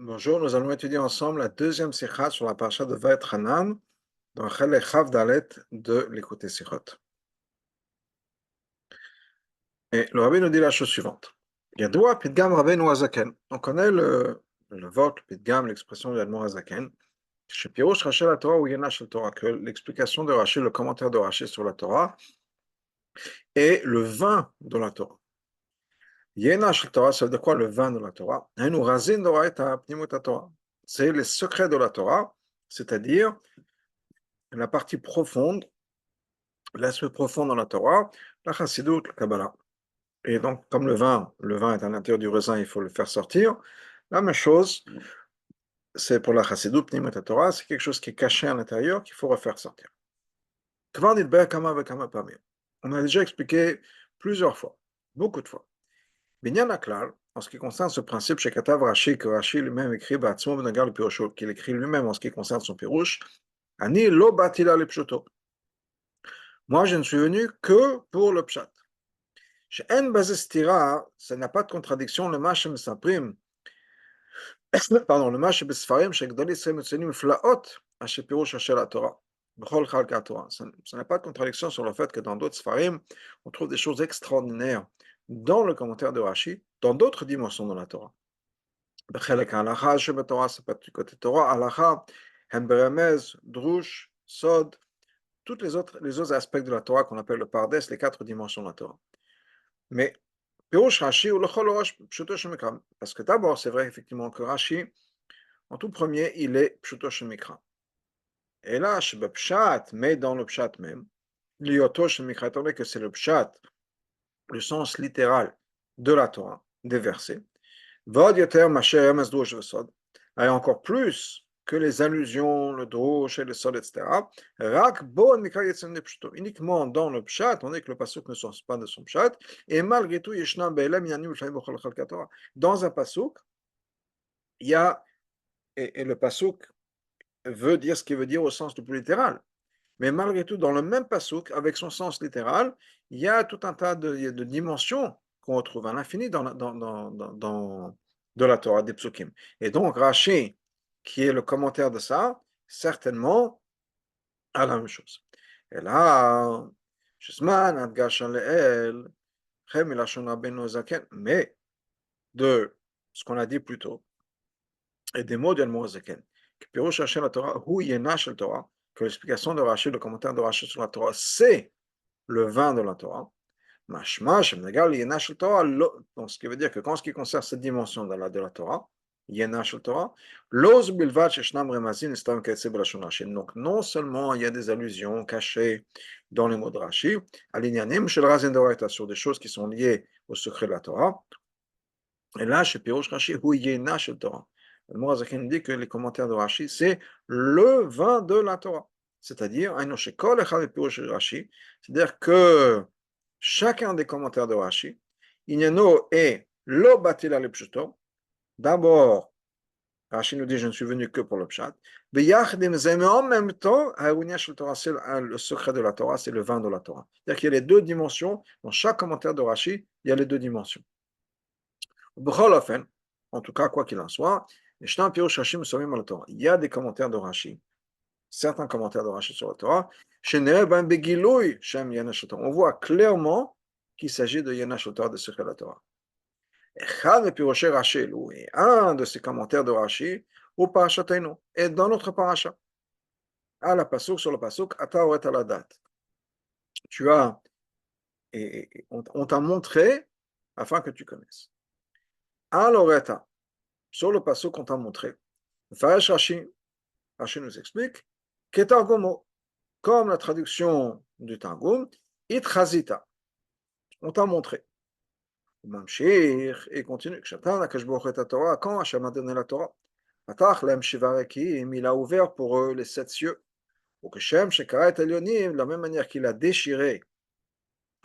Bonjour, nous allons étudier ensemble la deuxième sikha sur la parasha de Vaet Hanan dans Chelek Chav Dalet de l'Écouter Sikhot. Et le rabbi nous dit la chose suivante. Yadoua Pidgam Rabbeinu Hazaken. On connaît le vote, le Pidgam, l'expression de l'Admor Hazaken. Chez Pirouche Rachel la Torah ou Yena Shel Torah, que l'explication de Rachel, le commentaire de Rachel sur la Torah, est le vin de la Torah. Yena Shel Torah, ça veut dire quoi le vin de la Torah? Hainu Razin Dora et Pnimut Torah. C'est les secrets de la Torah, c'est-à-dire la partie profonde, l'aspect profond dans la Torah, la Chassidut, la Kabbalah. Et donc, comme le vin est à l'intérieur du raisin, il faut le faire sortir. La même chose, c'est pour la Chassidut, Pnimat Torah, c'est quelque chose qui est caché à l'intérieur qu'il faut refaire sortir. On a déjà expliqué plusieurs fois, beaucoup de fois. Binyan Aklal, en ce qui concerne ce principe chez Katav Rashi, que Rashi lui-même écrit, qu'il écrit lui-même en ce qui concerne son Pirouche, Ani lo batila le pshoto. Moi, je ne suis venu que pour le pshat. Chez En Bazestira, ça n'a pas de contradiction, le Mashem Saprim, pardon, le Mashem Besfarim, chez Gdali Sremetzenim Flaot, chez Pirouche Hachel la Torah. Ça n'a pas de contradiction sur le fait que dans d'autres Sfarim, on trouve des choses extraordinaires dans le commentaire de Rashi, dans d'autres dimensions de la Torah. Bechelek Halacha, Shebe Torah, c'est pas du côté Torah, Halacha, Hemberemez, Drush, Sod, tous les autres aspects de la Torah qu'on appelle le Pardes, les 4 dimensions de la Torah. Mais Pirouche Rashi ou le Cholosh Pshuto Shemikra. Parce que d'abord, c'est vrai effectivement que Rashi, en tout premier, il est Pshuto Shemikra. Et là, Pshat, mais dans le Pshat même, Lioto Shemikra, étant donné que c'est le Pshat, le sens littéral de la Torah, des versets, Vod Yoter Masher Emes Drush Vesod, et encore plus que les allusions, le Drush et le Sod, etc. Rak Bon Mikra Yetzem de Pshuto. Uniquement dans le Pshat, on est que le pasuk ne sort pas de son Pshat, et malgré tout, Yeshna Be'elam Yanim L'Chaim B'chol Chalkat Torah. Dans un pasuk, il y a, et le pasuk veut dire ce qu'il veut dire au sens le plus littéral. Mais malgré tout, dans le même pasuk, avec son sens littéral, il y a tout un tas de dimensions qu'on retrouve à l'infini de la Torah, des psukim. Et donc, Rashi, qui est le commentaire de ça, certainement a la même chose. Et là, mais de ce qu'on a dit plus tôt, et des mots d'El Zaken, que Pirouche Rashi la Torah, hu yena shel Torah, que l'explication de Rashi, le commentaire de Rashi sur la Torah, c'est le vin de la Torah. Mashma, Shemnegal, yena shel Torah, donc ce qui veut dire que quand ce qui concerne cette dimension de la Torah, yena shel Torah, l'oz bilvat sheshnam remazin stam ketze b'lashon Rashi. Donc non seulement il y a des allusions cachées dans les mots de Rashi, alinyanim shel razin d'oraita, sur des choses qui sont liées au secret de la Torah. Et là, chez Pirouche Rashi, hu yena shel Torah. Le Morazakin dit que les commentaires de Rashi, c'est le vin de la Torah. C'est-à-dire, c'est-à-dire que chacun des commentaires de Rashi, Inyano est lo batila le pshuto. D'abord, Rashi nous dit, je ne suis venu que pour le pshat. Mais en même temps, le secret de la Torah, c'est le vin de la Torah. C'est-à-dire qu'il y a les deux dimensions. Dans chaque commentaire de Rashi, il y a les deux dimensions. En tout cas, quoi qu'il en soit, il y a des commentaires de Rashi, certains commentaires de Rashi sur la Torah. On voit clairement qu'il s'agit de Yenash Torah, de secret de la Torah. Et un de ces commentaires de Rashi, au Parashatenu, est dans notre parasha. À la pasuk, sur le pasuk, Ata oret ala date. Tu as, et on t'a montré afin que tu connaisses. Aloreta, sur le pasuk qu'on t'a montré. Rashi nous explique Ketargomo, comme la traduction du Targum, Itchazita, on t'a montré. Mamshir, et continue, quand Hachem a donné la Torah, il a ouvert pour eux les 7 cieux. Ou que Shem, Shekaret Elyonim, de la même manière qu'il a déchiré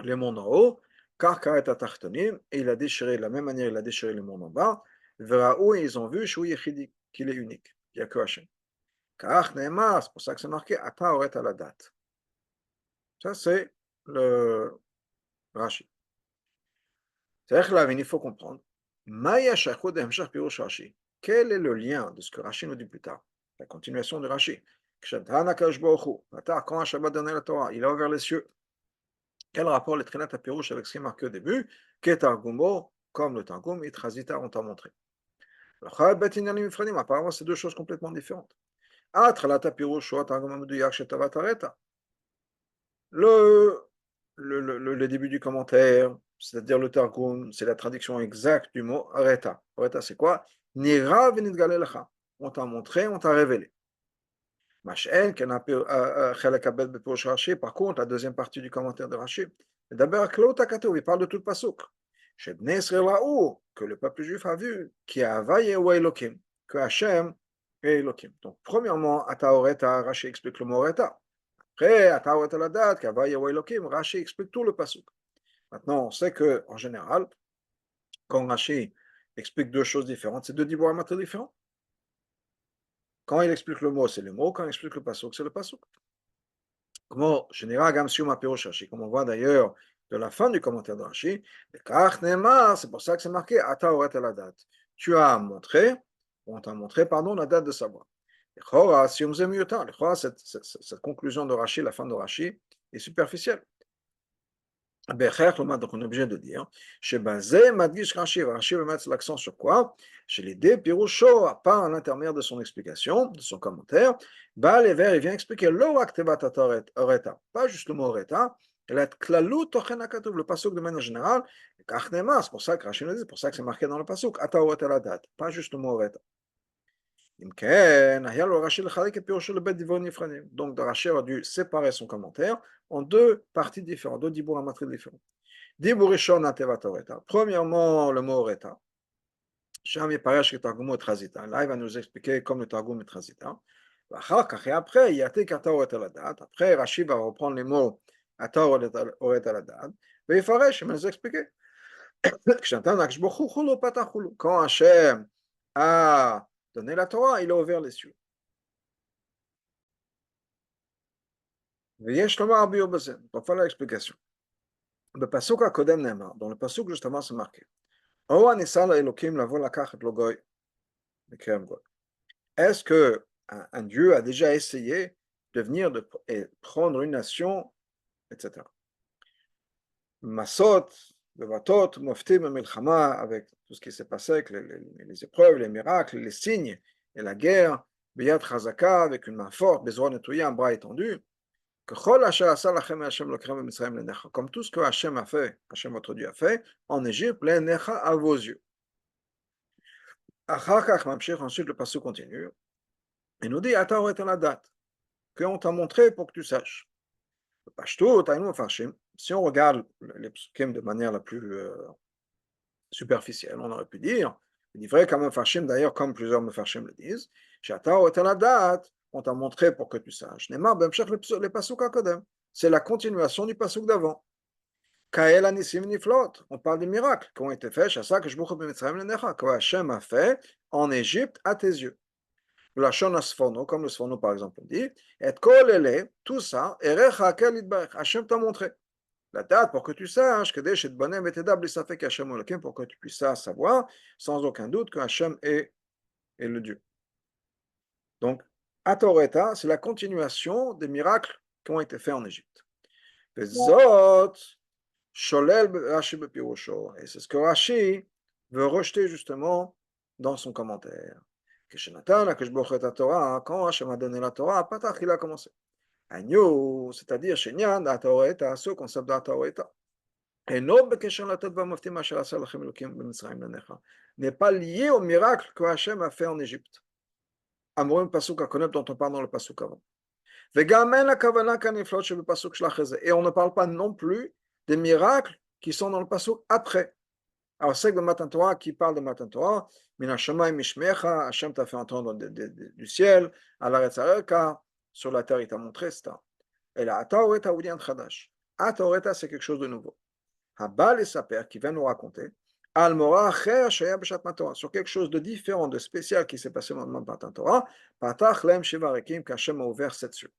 les mondes en haut, car Karet Atachtonim, et il a déchiré de la même manière il a déchiré les mondes en bas, Veraou, et ils ont vu qu'il est unique, il n'y a que Hachem. Car Neymar, c'est pour ça que c'est marqué Ata oret à la date. Ça, c'est le Rashi. C'est-à-dire que là, il faut comprendre. Maya Shachud Hemshach Pirouch Rashi. Quel est le lien de ce que Rashi nous dit plus tard? La continuation de Rashi. Quand Hachem a donné la Torah, il a ouvert les cieux. Quel rapport les Trinat à Pirouche avec ce qui est marqué au début? Ketargumo, comme le Targum, et Trazita, on t'a montré. Apparemment, c'est deux choses complètement différentes. Le, le début du commentaire, c'est-à-dire le Targum, c'est la traduction exacte du mot areta. Areta, c'est quoi? Nira v'nidgale lecha. On t'a montré, on t'a révélé. Mash'en, par contre, la deuxième partie du commentaire de Rashi, d'abord, il parle de tout le pasuk. Que le peuple juif a vu, qui a vaillé ou Elohim, que Hachem est Elohim. Donc, premièrement, Ataoreta, Rashi explique le mot Oreta. Après, Ataoreta la date, qui a vaillé ou Elohim, Rashi explique tout le pasuk. Maintenant, on sait qu'en général, quand Rashi explique deux choses différentes, c'est deux dibois matériels différents. Quand il explique le mot, c'est le mot. Quand il explique le pasuk, c'est le pasuk. Comme on voit d'ailleurs de la fin du commentaire de Rashi, c'est pour ça que c'est marqué la date. Tu as montré, on t'a montré, pardon, la date de savoir. Cette conclusion de Rashi, la fin de Rashi, est superficielle. Donc on est obligé de dire, Rashi va mettre l'accent sur quoi? Chez l'idée Pirusho, par l'intermédiaire de son explication, de son commentaire, il vient expliquer pas juste le mot Oreta, le pasuk de manière générale, c'est pour ça que Rashi nous dit, c'est pour ça que c'est marqué dans le pasuk, la date, pas juste le mot Oreta. Donc, Rashi a dû séparer son commentaire en deux parties différentes, deux dibours amatri différents. Dibour Rishon Ateva Toreta. Premièrement, le mot Oreta. Sham Yiparash Targum et Trazita. Là, il va nous expliquer comme le Targum et Trazita. Et après, il y a Ata Oreta la date. Après, Rashi va reprendre les mots Ata Oreta la date. Et il va nous expliquer. Quand Hachem a donné la Torah, il a ouvert les cieux. Pour faire l'explication. Le pasuk à Kodem Neymar, dans le pasuk justement c'est marqué. Est-ce que un Dieu a déjà essayé de venir et prendre une nation, etc. Masot, Bevatot, Moftim, Milchama, avec tout ce qui s'est passé, avec les épreuves, les miracles, les signes et la guerre, Biyat Chazaka, avec une main forte, Bezron nettoyé, un bras étendu. Comme tout ce que Hachem a fait, Hachem votre Dieu a fait, en Égypte, à vos yeux. Ensuite, le passage continue. Il nous dit, attends, la date, qu'on t'a montré pour que tu saches. Si on regarde les psukim de manière la plus superficielle, on aurait pu dire, il dit vrai comme un farshim, d'ailleurs, comme plusieurs mefarshim le disent, la date, on t'a montré pour que tu saches. Les pasuk kodem. C'est la continuation du pasuk d'avant. Kael anissim niflot. On parle des miracles qui ont été faits, que Hachem a fait en Égypte à tes yeux. La Shonasfono, comme le Sfono par exemple dit, et kolele, tout ça, erecha kel idbarech. Hachem t'a montré. La date pour que tu saches que Deshet Banem et Tedab l'Isafek Hachem Olakim, pour que tu puisses savoir sans aucun doute que Hachem est le Dieu. Donc, Atoreta, c'est la continuation des miracles qui ont été faits en Égypte. Vezot, Sholel Rashi Bepirosho. Et c'est ce que Rashi veut rejeter justement dans son commentaire. Quand Hachem a donné la Torah, Patach, il a commencé. Agneau, c'est-à-dire Shenyan, Atoreta, ce concept d'Atoreta. Et non, n'est pas lié au miracle que Hachem a fait en Égypte. Amorim pasuk akoneb dont on parle dans le pasuk avant. Et on ne parle pas non plus des miracles qui sont dans le pasuk après. Alors c'est que le Matan Torah qui parle de Matan Torah, Min Hashemayim Mishmecha, Hachem t'a fait entendre du ciel, Alaretzareka, sur la terre il t'a montré, etc. Et là, Ataoreta ou Dian Chadash. Ataoreta c'est quelque chose de nouveau. Habal et sa père qui vient nous raconter sur quelque chose de différent, de spécial qui s'est passé dans le monde Matan Torah, Patach Lem Shivarekim, qu'Hachem a ouvert 7 cieux.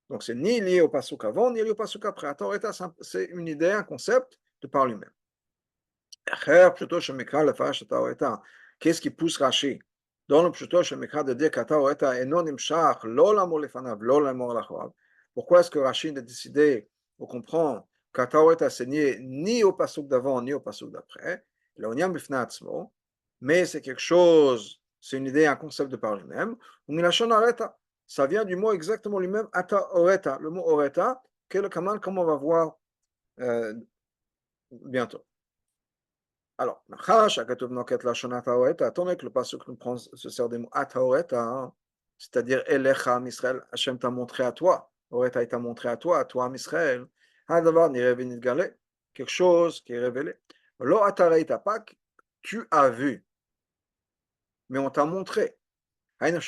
Donc c'est ni lié au pasuk avant, ni lié au pasuk après. Atoreta, c'est une idée, un concept de par lui-même. Qu'est-ce qui pousse Rashi dans le Pshuto chez Mekra de dire qu'Ata Oreta et non imshach, lo l'amour lefanav, lo l'amour lachorav? Pourquoi est-ce que Rashi a décidé, on comprend, qu'Ata Oreta c'est ni au pasuk d'avant, ni au pasuk d'après, l'oniam bifna atzmo, mais c'est quelque chose, c'est une idée, un concept de par lui-même, ou milachon Oreta. Ça vient du mot exactement lui-même, Ata Oreta, le mot Oreta, que le Kaman, comme on va voir bientôt. Alors, étant donné que le pasuk nous prend, se sert des mots Ataoreta, c'est-à-dire Elecha Israël, Hachem t'a montré à toi, Oreta il t'a montré à toi Israël, Hadavar Nirevi Nidgale, quelque chose qui est révélé. Lo Atareita, pas que tu as vu, mais on t'a montré. C'est-à-dire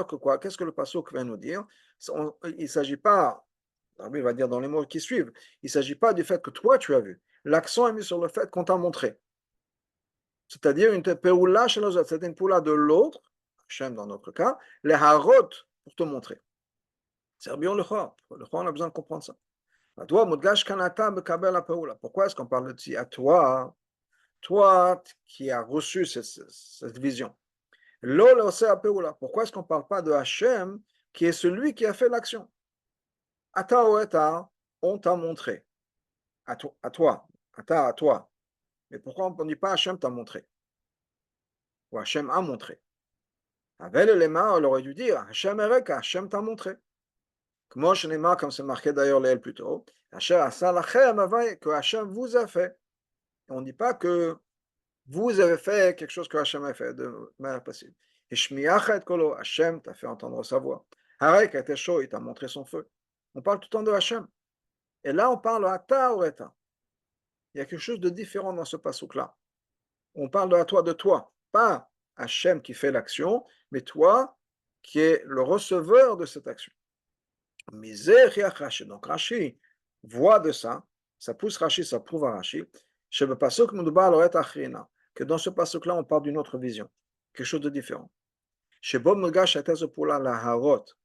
que quoi? Qu'est-ce que le pasuk vient nous dire? Il ne s'agit pas, il va dire dans les mots qui suivent, il ne s'agit pas du fait que toi tu as vu. L'accent est mis sur le fait qu'on t'a montré. C'est-à-dire une peoula chez l'autre, c'est une poula de l'autre, Hachem dans notre cas, les harot pour te montrer. C'est bien le chor. Le chor, on a besoin de comprendre ça. Pourquoi est-ce qu'on parle de à toi? Toi qui as reçu cette vision. Pourquoi est-ce qu'on ne parle pas de Hachem qui est celui qui a fait l'action? Ata ou Eta, on t'a montré. À toi. Ata, à toi. Mais pourquoi on ne dit pas Hachem t'a montré? Ou Hachem a montré. Avec le lema, on aurait dû dire Hachem Ereka, Hachem t'a montré. Comme c'est marqué d'ailleurs l'aile plus tôt, que Hachem vous a fait. On ne dit pas que vous avez fait quelque chose que Hachem a fait de manière passive. Hachem t'a fait entendre sa voix. Harek était chaud, il t'a montré son feu. On parle tout le temps de Hachem. Et là, on parle à ta ou eta. Il y a quelque chose de différent dans ce passouk-là. On parle de toi, pas Hachem qui fait l'action, mais toi qui es le receveur de cette action. Donc Rashi voit de ça, ça pousse Rashi, ça prouve à Rashi, que dans ce passouk-là, on parle d'une autre vision, quelque chose de différent.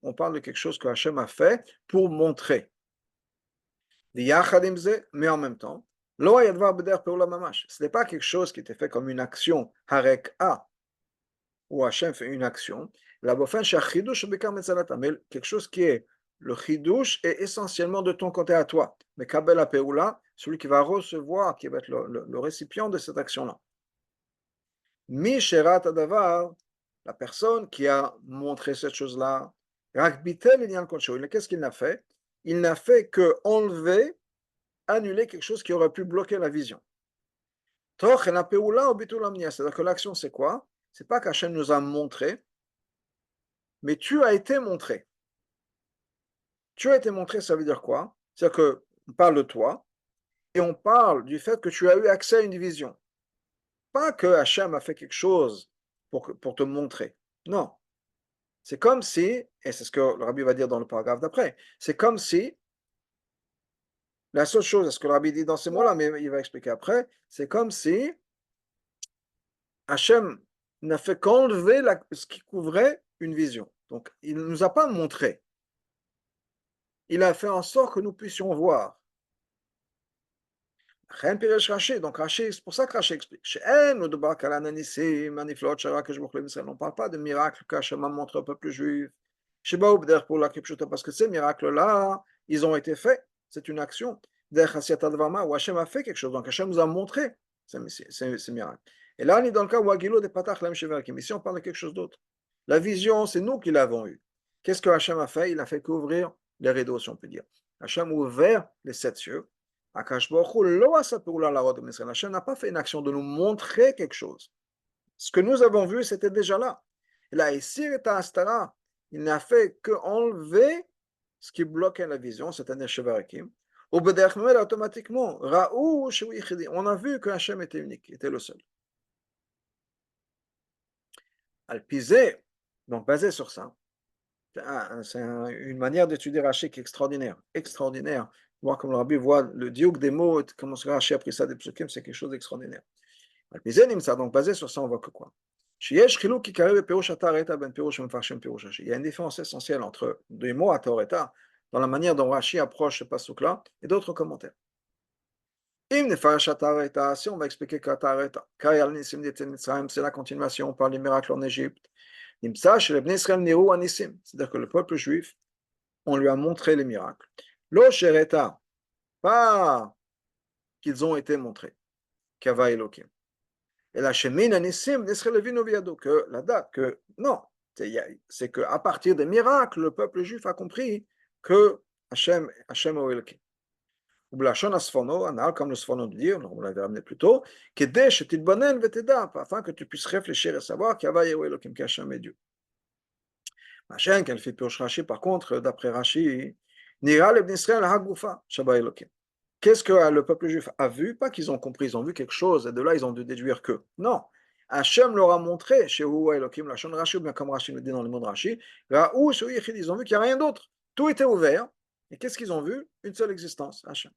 On parle de quelque chose que Hachem a fait pour montrer. Mais en même temps, ce n'est pas quelque chose qui était fait comme une action, harek-a, où Hachem fait une action, mais quelque chose qui est le chidouche est essentiellement de ton côté à toi. Mais kabel a peula, celui qui va recevoir, qui va être le récipient de cette action-là. Mi sherat adavar, la personne qui a montré cette chose-là, qu'est-ce qu'il n'a fait? Il n'a fait que enlever, annuler quelque chose qui aurait pu bloquer la vision. C'est-à-dire que l'action, c'est quoi? C'est pas qu'Hachem nous a montré, mais tu as été montré. Tu as été montré, ça veut dire quoi? C'est-à-dire qu'on parle de toi, et on parle du fait que tu as eu accès à une vision. Pas que Hachem a fait quelque chose pour te montrer. Non. C'est comme si, et c'est ce que le Rabbi va dire dans le paragraphe d'après, c'est comme si, la seule chose, ce que le Rabbi dit dans ces mots-là, mais il va expliquer après, c'est comme si Hachem n'a fait qu'enlever ce qui couvrait une vision. Donc, il ne nous a pas montré. Il a fait en sorte que nous puissions voir. Donc Rashi, c'est pour ça que Rashi explique. On ne parle pas de miracles qu'Hachem a montré au peuple juif. Parce que ces miracles-là, ils ont été faits. C'est une action. Où Hachem a fait quelque chose. Donc Hachem nous a montré ces miracles. Et là, on est dans le cas où Agilo de Patach Lam Shevakim. Ici, on parle de quelque chose d'autre. La vision, c'est nous qui l'avons eue. Qu'est-ce que Hachem a fait? Il a fait qu'ouvrir les rideaux, si on peut dire. Hachem a ouvert les 7 cieux. Hachem n'a pas fait une action de nous montrer quelque chose. Ce que nous avons vu, c'était déjà là. Et là, ici, il n'a fait qu'enlever ce qui bloquait la vision, c'est-à-dire Shevarakim. Automatiquement, on a vu que Hachem était unique, était le seul. Alpisé, donc basé sur ça, c'est une manière d'étudier Rashi qui est extraordinaire, extraordinaire. Voir comme le Rabbi voit le diouk des mots, comment Rashi a pris ça des psukim, c'est quelque chose d'extraordinaire. Donc basé sur ça, on voit que quoi? Il y a une différence essentielle entre les mots à Toreta dans la manière dont Rashi approche ce pasuk-là et d'autres commentaires. Si on va expliquer que c'est la continuation par les miracles en Égypte, c'est-à-dire que le peuple juif, on lui a montré les miracles. L'Oshereta, pas qu'ils ont été montrés, Kava Elohim. Et la Shemina Nissim, que la date, que non, c'est qu'à partir des miracles, le peuple juif a compris que Hachem est Elohim. Ou Blachon Asfono, comme le Sfono dit, on l'avait ramené plus tôt, afin que tu puisses réfléchir et savoir qu'il y a Elohim, qu'Hachem est Dieu. Machin, qu'elle fait Pirosh Rashi, par contre, d'après Rashi, Nira l'Ibn Israël Hagoufa, Shabbat Elohim. Qu'est-ce que le peuple juif a vu? Pas qu'ils ont compris, ils ont vu quelque chose, et de là, ils ont dû déduire que. Non. Hachem leur a montré, chez Huwa Elohim, la chaîne Rashi, ou bien comme Rashi le dit dans le mot de Rashi, ils ont vu qu'il n'y a rien d'autre. Tout était ouvert. Et qu'est-ce qu'ils ont vu? Une seule existence, Hachem.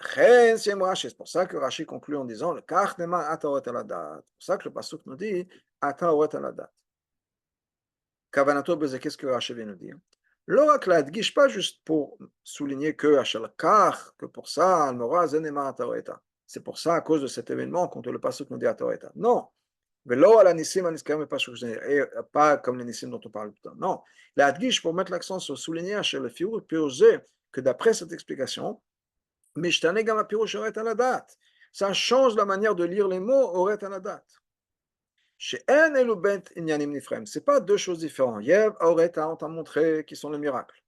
C'est pour ça que Rashi conclut en disant, le Kachnema Ataoret Aladat. C'est pour ça que le Pasuk nous dit, Ataoret Aladat. Kavanato Beze, qu'est-ce que Rashi vient nous dire? L'oracle n'adguiche pas juste pour souligner que que pour ça, Almora Zenema Ataoreta. C'est pour ça, à cause de cet événement, qu'on te le Pasuk nous dit Ataoreta. Non. Velo ala Nissim Aniskam et pas comme les Nissim dont on parle tout le temps. Non. L'adguiche pour mettre l'accent sur souligner chez le Fiou Pirouzé que d'après cette explication, Mishtane Gama Pirouche Oret à la date. Ça change la manière de lire les mots Oret à la date. Chez En et Lubent Inyanim Nifrem, ce n'est pas deux choses différentes. Yev, Oret, on t'a montré qui sont les miracles.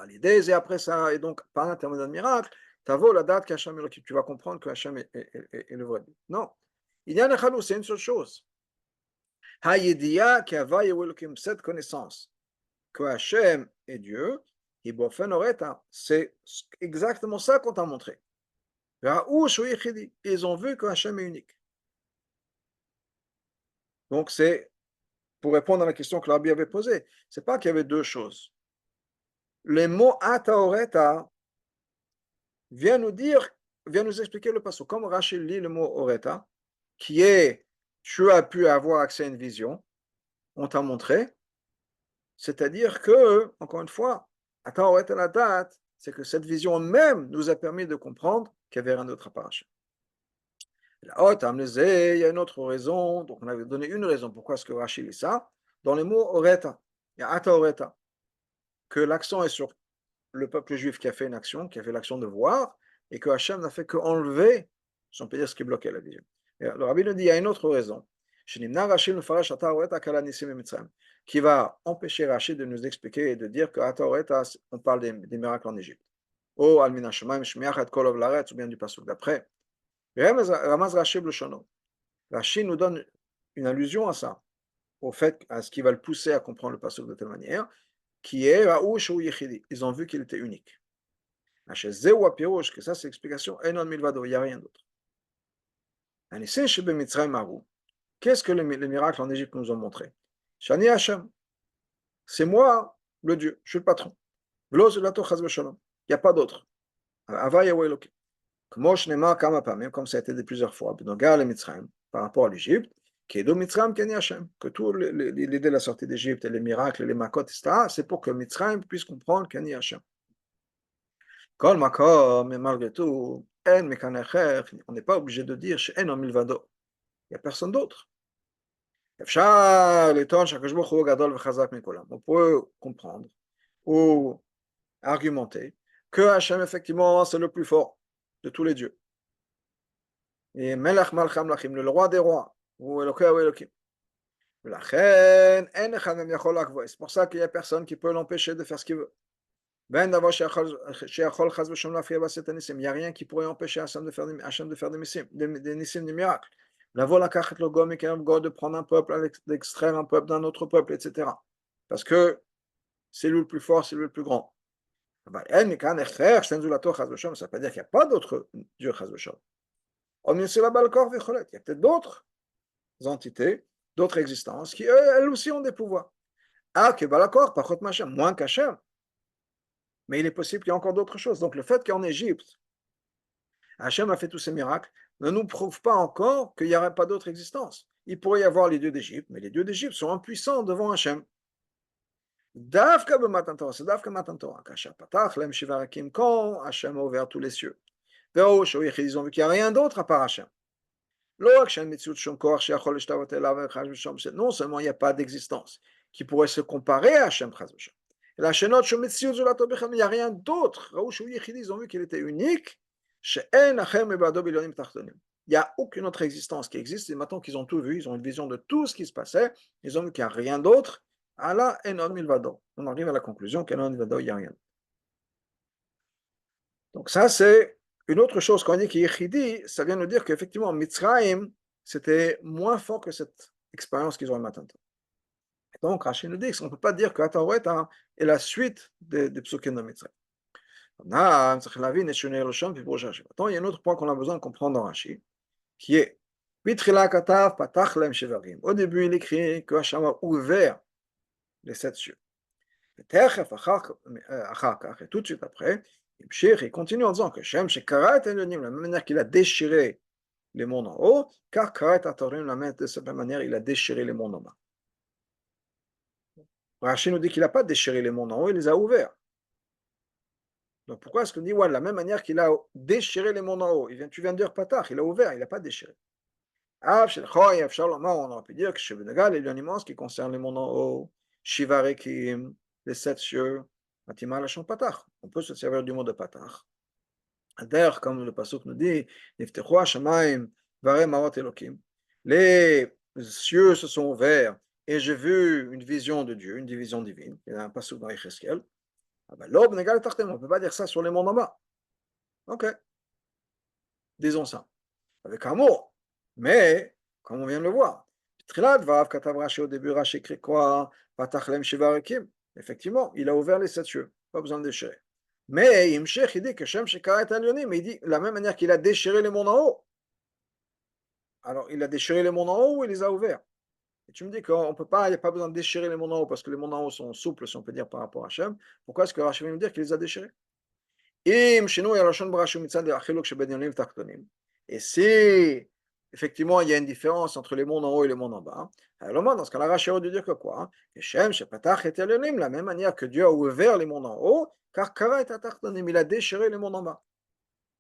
L'idée, et après ça, et donc par l'intermédiaire de miracle, tu as la date qu'Hachem est, tu vas comprendre que Hachem est le vrai Dieu. Non. Il y a un c'est une seule chose. Hayedia qui a cette connaissance que Hachem est Dieu, c'est exactement ça qu'on t'a montré. Ils ont vu que Hachem est unique. Donc, c'est pour répondre à la question que l'Arbi avait posée. Ce n'est pas qu'il y avait deux choses. Les mots Ataoreta vient nous expliquer le passage. Comme Rachel lit le mot Oreta, qui est tu as pu avoir accès à une vision, on t'a montré. C'est-à-dire que, encore une fois, Ataoreta la date, c'est que cette vision même nous a permis de comprendre qu'il y avait un autre appareil. Il y a une autre raison, donc on avait donné une raison pourquoi est-ce que Rachel lit ça. Dans les mots Oreta, il y a Ata Oreta, que l'accent est sur le peuple juif qui a fait une action, qui a fait l'action de voir, et que Hachem n'a fait qu'enlever, si on peut dire, ce qui bloquait la vision. Et le Rabbi nous dit, il y a une autre raison, qui va empêcher Rachel de nous expliquer et de dire que Ata Oreta, on parle des miracles en Égypte. Ou Almina Shemaim, Shmiachat Kolov Laretz, ou bien du passage d'après. Ramaz Rashi Blushono. Rashi nous donne une allusion à ça, au fait, à ce qui va le pousser à comprendre le passage de telle manière, qui est ils ont vu qu'il était unique. Que ça c'est l'explication, il n'y a rien d'autre. Qu'est-ce que les miracles en Égypte nous ont montré? Shani Hashem, c'est moi le Dieu, je suis le patron. Il n'y a pas d'autre. Comme ça a été dit plusieurs fois, par rapport à l'Égypte, que tout l'idée de la sortie d'Égypte, et les miracles, et les makot, etc., c'est pour que Mitzrayim puisse comprendre Kani Hashem. Mais malgré tout, on n'est pas obligé de dire chez En Milvado. Il n'y a personne d'autre. On peut comprendre ou argumenter que Hashem, effectivement, c'est le plus fort de tous les dieux. Et Melech Malcham Lachim, le roi des rois, ou Eloké ou Elokim. C'est pour ça qu'il n'y a personne qui peut l'empêcher de faire ce qu'il veut. Il n'y a rien qui pourrait empêcher Hachem de faire des nissim, des miracles. De prendre un peuple, d'extraire un peuple d'un autre peuple, etc. Parce que c'est lui le plus fort, c'est lui le plus grand. Ça ne veut pas dire qu'il n'y a pas d'autres dieux. Il y a peut-être d'autres entités, d'autres existences qui, elles aussi, ont des pouvoirs. Moins qu'Hachem. Mais il est possible qu'il y ait encore d'autres choses. Donc le fait qu'en Égypte, Hachem a fait tous ces miracles, ne nous prouve pas encore qu'il n'y aurait pas d'autre existence. Il pourrait y avoir les dieux d'Égypte, mais les dieux d'Égypte sont impuissants devant Hachem. C'est Davka Matan Torah, quand Hachem a ouvert tous les cieux. Ils ont vu qu'il n'y a rien d'autre à part Hachem. Non seulement il n'y a pas d'existence qui pourrait se comparer à Hachem, il n'y a rien d'autre. Ils ont vu qu'il était unique. Il n'y a aucune autre existence qui existe. Et maintenant qu'ils ont tout vu, ils ont une vision de tout ce qui se passait, ils ont vu qu'il n'y a rien d'autre. On arrive à la conclusion qu'il n'y a rien. Donc ça, c'est une autre chose. Quand on dit qu'il y a Yechidi, ça vient nous dire qu'effectivement, Mitzrayim, c'était moins fort que cette expérience qu'ils ont eu maintenant. Donc, Rachid nous dit qu'on ne peut pas dire que Ataouret est la suite des psukim de Mitzrayim. Maintenant, il y a un autre point qu'on a besoin de comprendre dans Rachid, qui est au début, il écrit que Hachem a ouvert les 7 cieux. Et tout de suite après, il continue en disant que Hachem, de la même manière qu'il a déchiré les mondes en haut, car Karet Atorim, de cette même manière, il a déchiré les mondes en bas. Rachid nous dit qu'il n'a pas déchiré les mondes en haut, il les a ouverts. Donc pourquoi est-ce qu'on dit, ouais, de la même manière qu'il a déchiré les mondes en haut, tu viens de dire Patach, il a ouvert, il n'a pas déchiré. On aurait pu dire que Shebenagal est l'immense qui concerne les mondes en haut, Shivarekim, les 7 cieux, Matima Lachon Patach. On peut se servir du mot de Patach. D'ailleurs, comme le Pasuk nous dit, Niftechu Shamaim, Vare Marot Elokim. Les cieux se sont ouverts et j'ai vu une vision de Dieu, une division divine. Il y a un Pasuk dans Yecheskel. On ne peut pas dire ça sur les mondes en bas. Ok, disons ça, avec amour. Mais, comme on vient de le voir, au début, Rashi écrit quoi? Effectivement, il a ouvert les 7 cieux, pas besoin de déchirer. Mais Imshech, il dit que Shem Shekaret Alyonim, mais il dit de la même manière qu'il a déchiré les mondes en haut. Alors, il a déchiré les mondes en haut ou il les a ouverts? Et tu me dis qu'on peut pas, il n'y a pas besoin de déchirer les mondes en haut parce que les mondes en haut sont souples, si on peut dire, par rapport à Hachem. Pourquoi est-ce que Rashi vient me dire qu'il les a déchirés? Et si, effectivement, il y a une différence entre les mondes en haut et les mondes en bas, alors dans ce cas-là, Rashi aurait dû dire que quoi? De la même manière que Dieu a ouvert les mondes en haut, car il a déchiré les mondes en bas.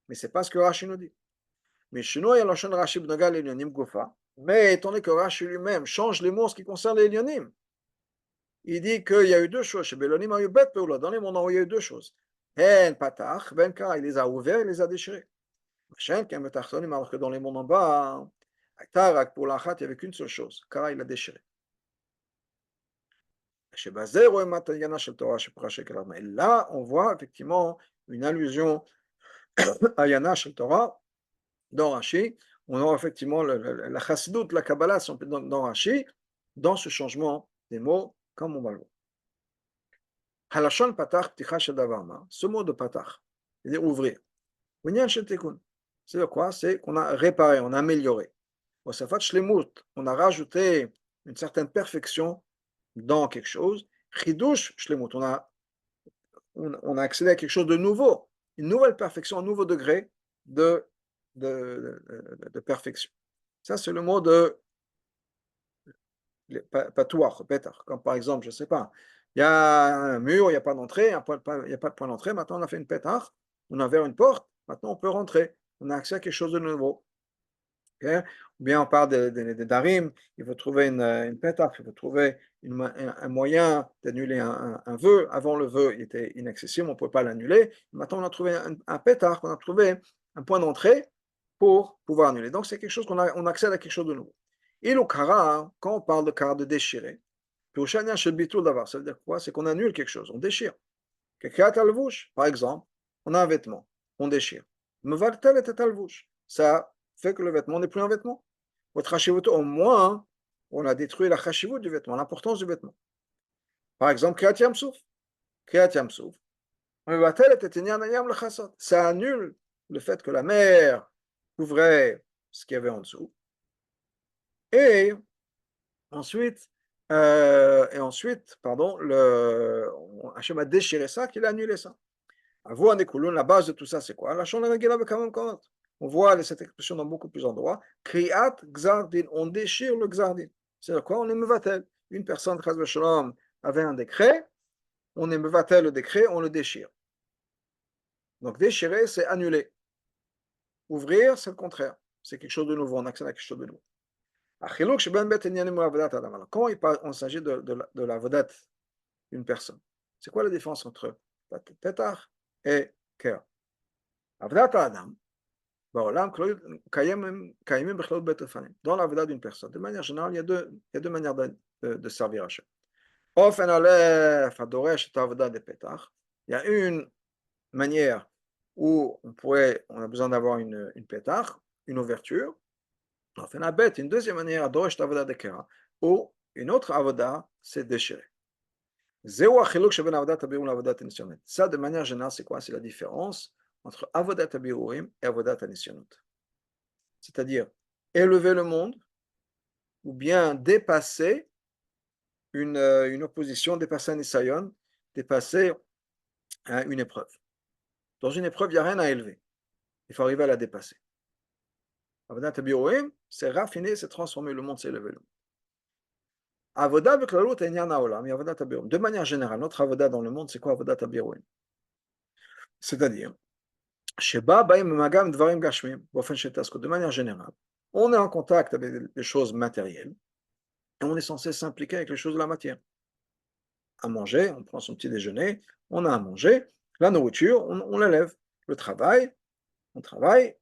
Mais ce n'est pas ce que Rashi nous dit. Mais étant donné que Rashi lui-même change les mots en ce qui concerne les Elyonim, il dit qu'il y a eu deux choses. Dans les mondes en haut, il y a eu deux choses. Il les a ouverts, il les a déchirés. Alors que dans les mondes en bas, pour l'achat, il n'y avait qu'une seule chose. Kara, il a déchiré. Et là, on voit effectivement une allusion à Yana Shel Torah dans Rashi. On aura effectivement la chassidut, la Kabbalah dans Rashi, dans ce changement des mots, comme on va le voir. Halashon patach pticha shel davar ma. Ce mot de patach, c'est-à-dire ouvrir. Vinyan shel tikun. C'est quoi? C'est qu'on a réparé, on a amélioré. Osafat shlemut, on a rajouté une certaine perfection dans quelque chose. Chidush shlemut, on a accédé à quelque chose de nouveau, une nouvelle perfection, un nouveau degré de perfection. Ça, c'est le mot de patouach, pétach. Comme par exemple, je ne sais pas, il y a un mur, il n'y a pas d'entrée, il n'y a pas de point d'entrée, maintenant on a fait une pétach, on a ouvert une porte, maintenant on peut rentrer, on a accès à quelque chose de nouveau. Okay? Ou bien on parle des darim, il faut trouver une pétach, il faut trouver un moyen d'annuler un vœu. Avant le vœu il était inaccessible, on ne pouvait pas l'annuler. Maintenant on a trouvé un pétach, on a trouvé un point d'entrée pour pouvoir annuler. Donc c'est quelque chose on accède à quelque chose de nouveau. Et le kara, quand on parle de kara de déchirer, ça veut dire quoi? C'est qu'on annule quelque chose, on déchire. Par exemple, on a un vêtement, on déchire. Ça fait que le vêtement n'est plus un vêtement. Au moins, on a détruit la chashivut du vêtement, l'importance du vêtement. Par exemple, Kriyat Yamsouf. Kriyat Yamsouf. Ça annule le fait que la mer couvrait ce qu'il y avait en dessous. Et ensuite, Hachem a déchiré ça, qu'il a annulé ça. La base de tout ça, c'est quoi? On voit cette expression dans beaucoup plus d'endroits. Kriat Gzardin, on déchire le Gzardin. C'est quoi? On est mevatel. Une personne, Chaz v'Shalom, avait un décret, on est mevatel le décret, on le déchire. Donc déchirer, c'est annuler. Ouvrir, c'est le contraire. C'est quelque chose de nouveau, on accède à quelque chose de nouveau. החילוק שבין בית עניינים לעבודת האדם. Alors, quand on s'agit de l'avodat d'une personne, c'est quoi la différence entre Petach et Kera? עבודת האדם, בעולם קיימים בכללות בית אופנים. Dans l'avodat d'une personne, de manière générale, il y a deux manières de servir Hachem. אופן א' הדורש את העבודה דפתח, il y a une manière où on a besoin d'avoir une pétach, une ouverture. Enfin, la bête, une deuxième manière, adorosh avoda de kera, ou une autre avoda, c'est déchirer. Ça, de manière générale, c'est quoi? C'est la différence entre avodat abiruim et avodat anisyonot. C'est-à-dire élever le monde ou bien dépasser une opposition, dépasser un isayon, dépasser une épreuve. Dans une épreuve, il n'y a rien à élever. Il faut arriver à la dépasser. Avodat abiruim, c'est raffiner, c'est transformer le monde, c'est élever le monde. Avoda beklalut enyan haolam, avodat abiruim. De manière générale, notre avoda dans le monde, c'est quoi avodat abiruim? C'est-à-dire, sheba baim magam dvarim gashmim, bofen shetasko. De manière générale, on est en contact avec les choses matérielles et on est censé s'impliquer avec les choses de la matière. À manger, on prend son petit déjeuner, on a à manger, la nourriture, on l'élève. Le travail, on travaille,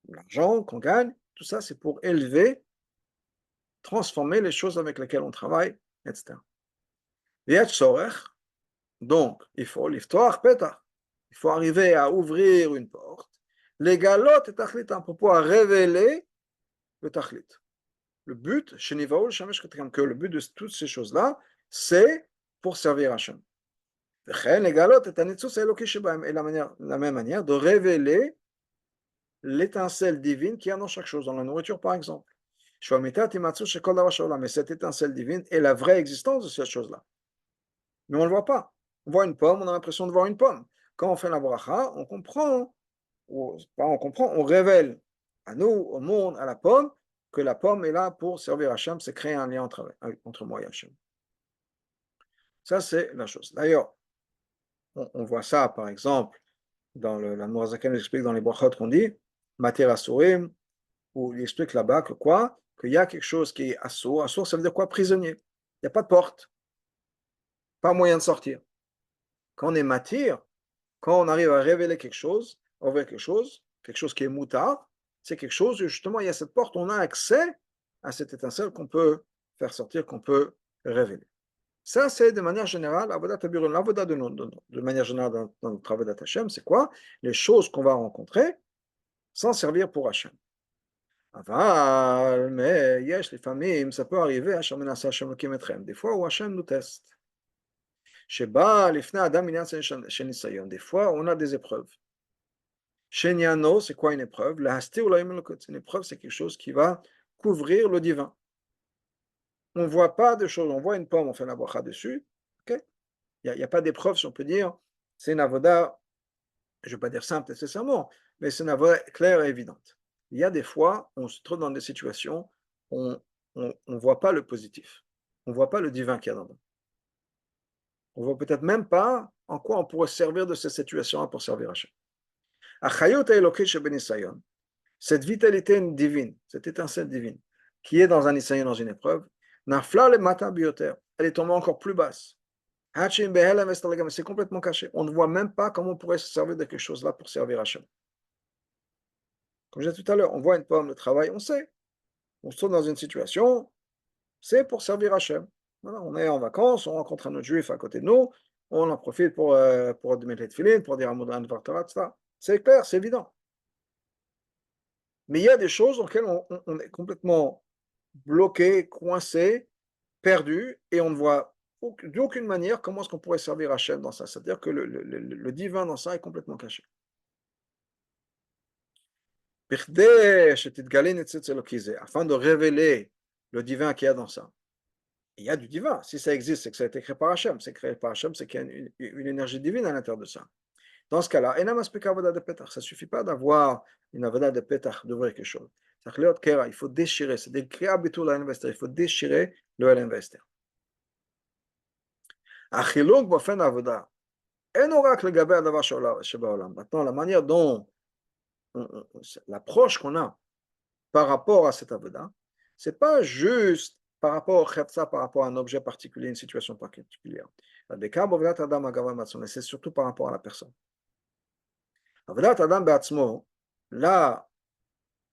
l'argent qu'on gagne, tout ça, c'est pour élever, transformer les choses avec lesquelles on travaille, etc. Donc, il faut l'iftoach petach. Il faut arriver à ouvrir une porte. Les galotes et tachlit, à propos à révéler le tachlit. Le but, chez Nivaoul, que le but de toutes ces choses-là, c'est pour servir Hachem. Les galotes et la même manière de révéler l'étincelle divine qu'il y a dans chaque chose, dans la nourriture par exemple. Mais cette étincelle divine est la vraie existence de cette chose-là. Mais on ne le voit pas. On voit une pomme, on a l'impression de voir une pomme. Quand on fait la bracha, on comprend, on révèle à nous, au monde, à la pomme, que la pomme est là pour servir Hachem, c'est créer un lien entre moi et Hachem. Ça, c'est la chose. D'ailleurs, on voit ça, par exemple, dans la Mourazaken explique dans les brachot qu'on dit, Mater Asurim, où il explique là-bas que quoi? Qu'il y a quelque chose qui est assour. Assour, ça veut dire quoi? Prisonnier. Il n'y a pas de porte, pas moyen de sortir. Quand on est matir, quand on arrive à révéler quelque chose, ouvrir quelque chose qui est moutard, c'est quelque chose où justement il y a cette porte, on a accès à cette étincelle qu'on peut faire sortir, qu'on peut révéler. Ça, c'est de manière générale, l'avodat de manière générale dans notre avodat Hashem, c'est quoi? Les choses qu'on va rencontrer sans servir pour Hashem. Mais yesh, les familles, ça peut arriver, des fois où Hashem nous teste. Des fois, on a des épreuves. Shenyano, c'est quoi une épreuve? Une épreuve, c'est quelque chose qui va couvrir le divin. On ne voit pas de choses, on voit une pomme, on fait la bracha dessus. Okay? Il n'y a pas d'épreuve, si on peut dire. C'est une avoda, je ne vais pas dire simple nécessairement, mais c'est une avoda claire et évidente. Il y a des fois, on se trouve dans des situations, on ne voit pas le positif. On ne voit pas le divin qu'il y a dans nous. On ne voit peut-être même pas en quoi on pourrait servir de cette situation pour servir Hachem. Cette vitalité divine, cette étincelle divine, qui est dans un isayon, dans une épreuve, elle est tombée encore plus basse. C'est complètement caché. On ne voit même pas comment on pourrait se servir de quelque chose là pour servir Hachem. Comme je disais tout à l'heure, on voit une pomme, le travail, on sait. On se trouve dans une situation, c'est pour servir Hachem. Voilà, on est en vacances, on rencontre un autre juif à côté de nous, on en profite pour mettre les tefilines, pour dire un mot de Vartarat, etc. C'est clair, c'est évident. Mais il y a des choses auxquelles on est complètement bloqué, coincé, perdu, et on ne voit d'aucune manière comment est-ce qu'on pourrait servir Hachem dans ça. C'est-à-dire que le divin dans ça est complètement caché. Afin de révéler le divin qu'il y a dans ça. Il y a du divin. Si ça existe, c'est que ça a été créé par Hachem. C'est créé par Hachem, c'est qu'il y a une énergie divine à l'intérieur de ça. Dans ce cas-là, ça ne suffit pas d'avoir une avoda de pétach, d'ouvrir quelque chose. Il faut déchirer, c'est des créa bitul il faut déchirer le l'investir. Maintenant, la manière dont l'approche qu'on a par rapport à cette avoda, c'est pas juste par rapport au chetza, par rapport à un objet particulier, une situation particulière. C'est surtout par rapport à la personne. Avodat adam be'atzmo, là,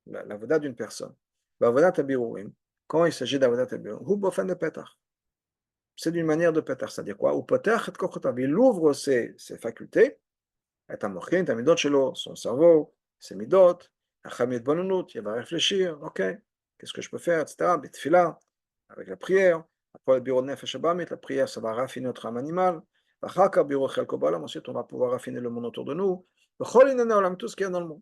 l'avoda d'une personne, l'avodat abirurim, quand il s'agit d'avodat abirurim, hu bofen de petach. C'est d'une manière de petach, c'est-à-dire quoi? Ou petach et kochotav, il ouvre ses facultés, et המוחין, את המידות שלו, son cerveau, ses midot, אחר מהתבוננות, il va réfléchir, ok, qu'est-ce que je peux faire, etc., בתפילה, avec la prière, après le bureau de nefesh abamit, la prière, ça va raffiner notre âme animale, ואחר כך bureau חלקו בעולם, ensuite on va pouvoir raffiner le monde autour de nous, בכל ענייני העולם, tout ce qu'il y a dans le monde.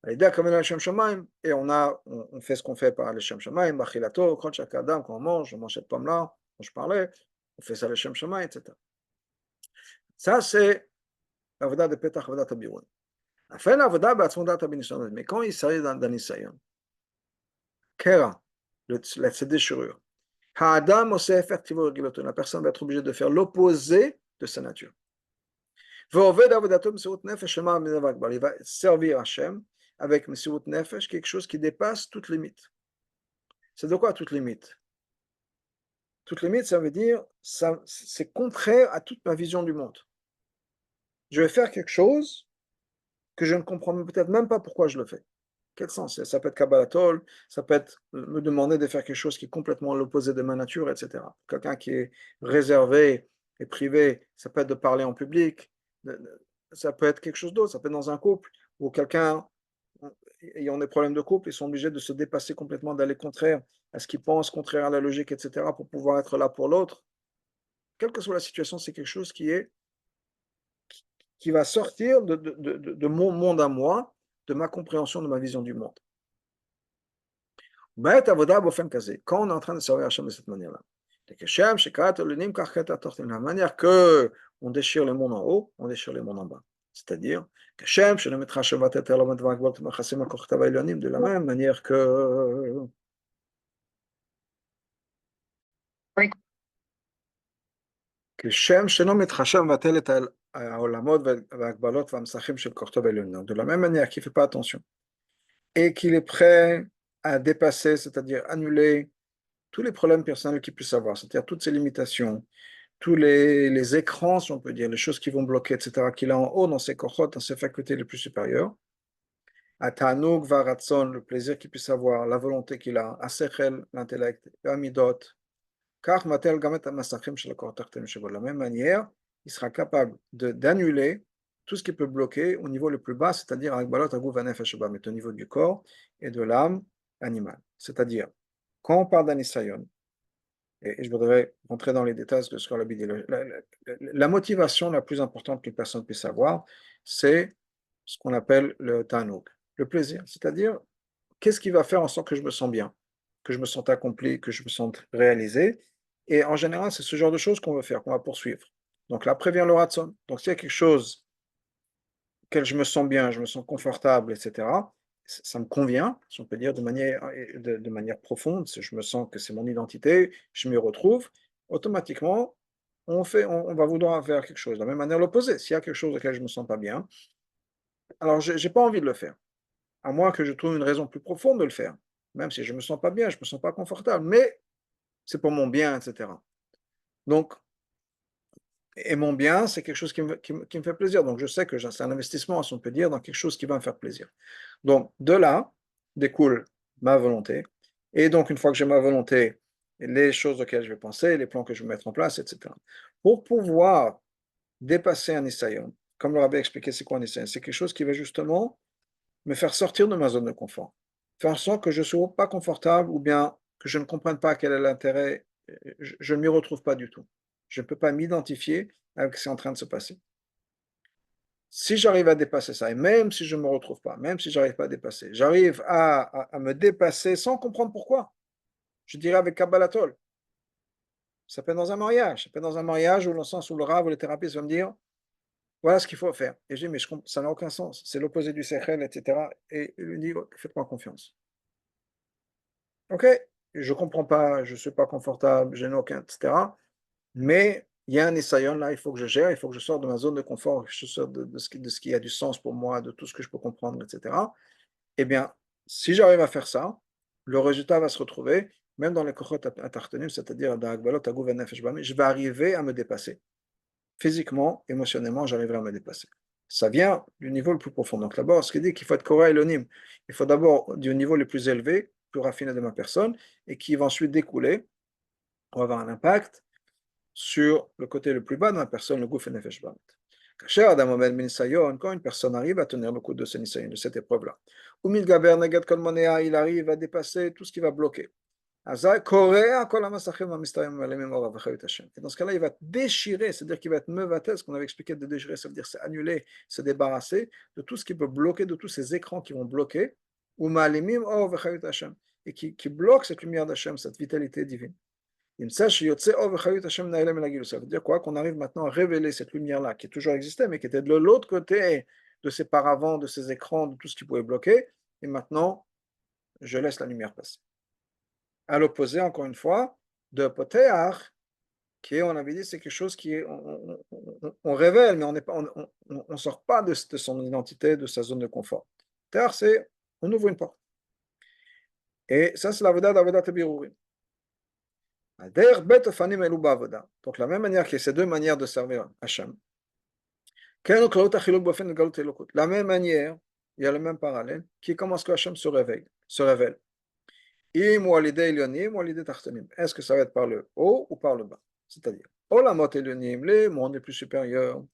על ידי הכוונה לשם שמיים, et on fait ce qu'on fait par לשם שמיים, באכילתו, כל שאר אדם, quand on mange cette pomme-là, dont je parlais, on fait ça לשם שמיים, etc. Ça, c'est עבודה בפתח עבודת הבירור. אפילו העבודה בעצמות בניסיון, mais quand il s'agit d'un ניסיון, קרע, la déchirure, האדם עושה הפך טבעו ורגילותו, la personne va être obligée de faire l'opposé de sa nature. ועובד עבודתו במסירות נפש שלמה מדבר גדול, il va servir Hachem avec מסירות נפש, quelque chose qui dépasse toute limite. C'est de quoi toute limite? Toute limite, ça veut dire, c'est contraire à toute ma vision du monde. Je vais faire quelque chose que je ne comprends peut-être même pas pourquoi je le fais. Quel sens? Ça peut être Kabbalatol, ça peut être me demander de faire quelque chose qui est complètement à l'opposé de ma nature, etc. Quelqu'un qui est réservé et privé, ça peut être de parler en public, ça peut être quelque chose d'autre, ça peut être dans un couple, où quelqu'un, ayant des problèmes de couple, ils sont obligés de se dépasser complètement, d'aller contraire à ce qu'ils pensent, contraire à la logique, etc., pour pouvoir être là pour l'autre. Quelle que soit la situation, c'est quelque chose qui va sortir de mon monde à moi, de ma compréhension, de ma vision du monde. Quand on est en train de servir Hachem de cette manière-là, la manière que on déchire le monde en haut, on déchire le monde en bas. C'est-à-dire de la même manière כשם שאינו מתחשב מבטל את העולמות וההגבלות והמסכים של כוחתו העליונים. De la même manière qu'il ne fait pas attention et qu'il est prêt à dépasser, c'est-à-dire annuler tous les problèmes personnels qu'il puisse avoir, c'est-à-dire toutes ces limitations, tous les écrans, si on peut dire, les choses qui vont bloquer, etc., qu'il a en haut dans ses kochot, dans ses facultés les plus supérieures, à Tanoug, Varatson, le plaisir qu'il puisse avoir, la volonté qu'il a, à Sechel, l'intellect, à Midot, car Matel Gamet Masachim chez le corps de la même manière, il sera capable d'annuler tout ce qui peut bloquer au niveau le plus bas, c'est-à-dire avec Balot Agou Vanefesh mais au niveau du corps et de l'âme animale. C'est-à-dire, quand on parle d'Anisayon, et je voudrais rentrer dans les détails de ce qu'on a dit, la motivation la plus importante qu'une personne puisse avoir, c'est ce qu'on appelle le Tanouk, le plaisir. C'est-à-dire, qu'est-ce qui va faire en sorte que je me sens bien, que je me sente accompli, que je me sente réalisé. Et en général, c'est ce genre de choses qu'on veut faire, qu'on va poursuivre. Donc là, prévient le ratson. Donc s'il y a quelque chose auquel je me sens bien, je me sens confortable, etc., ça me convient, si on peut dire, de manière profonde, si je me sens que c'est mon identité, je m'y retrouve, automatiquement, on va vouloir faire quelque chose. De la même manière, l'opposé. S'il y a quelque chose auquel je ne me sens pas bien, alors je n'ai pas envie de le faire, à moins que je trouve une raison plus profonde de le faire. Même si je ne me sens pas bien, je ne me sens pas confortable, mais c'est pour mon bien, etc. Donc, et mon bien, c'est quelque chose qui me fait plaisir. Donc, je sais que c'est un investissement, si on peut dire, dans quelque chose qui va me faire plaisir. Donc, de là découle ma volonté. Et donc, une fois que j'ai ma volonté, les choses auxquelles je vais penser, les plans que je vais mettre en place, etc. Pour pouvoir dépasser un isayon, comme le rabbi a expliqué, c'est quoi un isayon? C'est quelque chose qui va justement me faire sortir de ma zone de confort. Faire en sorte que je ne sois pas confortable ou bien que je ne comprenne pas quel est l'intérêt, je ne m'y retrouve pas du tout. Je ne peux pas m'identifier avec ce qui est en train de se passer. Si j'arrive à dépasser ça, et même si je ne me retrouve pas, même si je n'arrive pas à dépasser, j'arrive à me dépasser sans comprendre pourquoi. Je dirais avec Kabbalatol. Ça peut être dans un mariage. Ça peut être dans un mariage où, dans le sens où le rave ou le thérapeute va me dire voilà ce qu'il faut faire. Et je dis mais ça n'a aucun sens. C'est l'opposé du sechel, etc. Et il lui dit faites-moi confiance. Ok, je ne comprends pas, je ne suis pas confortable, je n'ai aucun, etc. Mais il y a un Nisayon là, il faut que je gère, il faut que je sorte de ma zone de confort, que je sorte de ce qui a du sens pour moi, de tout ce que je peux comprendre, etc. Eh bien, si j'arrive à faire ça, le résultat va se retrouver, même dans les kochot atartanim, c'est-à-dire dans Agbalot, Agouv et Nefesh Bami, je vais arriver à me dépasser. Physiquement, émotionnellement, j'arriverai à me dépasser. Ça vient du niveau le plus profond. Donc d'abord, ce qui dit qu'il faut être Korah Elonim, il faut d'abord du niveau le plus élevé, plus raffiné de ma personne, et qui va ensuite découler, on va avoir un impact sur le côté le plus bas de ma personne, le Gouf et Nefesh Bami. Quand une personne arrive à tenir le coup de ce nisayon, de cette épreuve-là, il arrive à dépasser tout ce qui va bloquer. Et dans ce cas-là, il va déchirer, c'est-à-dire qu'il va être mevatel, ce qu'on avait expliqué de déchirer, ça veut dire c'est annuler, se débarrasser de tout ce qui peut bloquer, de tous ces écrans qui vont bloquer, et qui bloquent cette lumière d'Hachem, cette vitalité divine. Ça veut dire quoi? Qu'on arrive maintenant à révéler cette lumière-là, qui toujours existait, mais qui était de l'autre côté de ces paravents, de ces écrans, de tout ce qui pouvait bloquer, et maintenant, je laisse la lumière passer. À l'opposé, encore une fois, de Poteach, qui, on avait dit, c'est quelque chose qui est, on révèle, mais on sort pas de son identité, de sa zone de confort. Poteach, c'est, on ouvre une porte. Et ça, c'est l'avodat d'avodat birurim. Donc, la même manière qu'il y a ces deux manières de servir Hachem. La même manière, il y a le même parallèle, qui commence que Hachem se révèle. Est-ce que ça va être par le haut ou par le bas? C'est-à-dire, Olamot Elyonim, les mondes les plus supérieurs,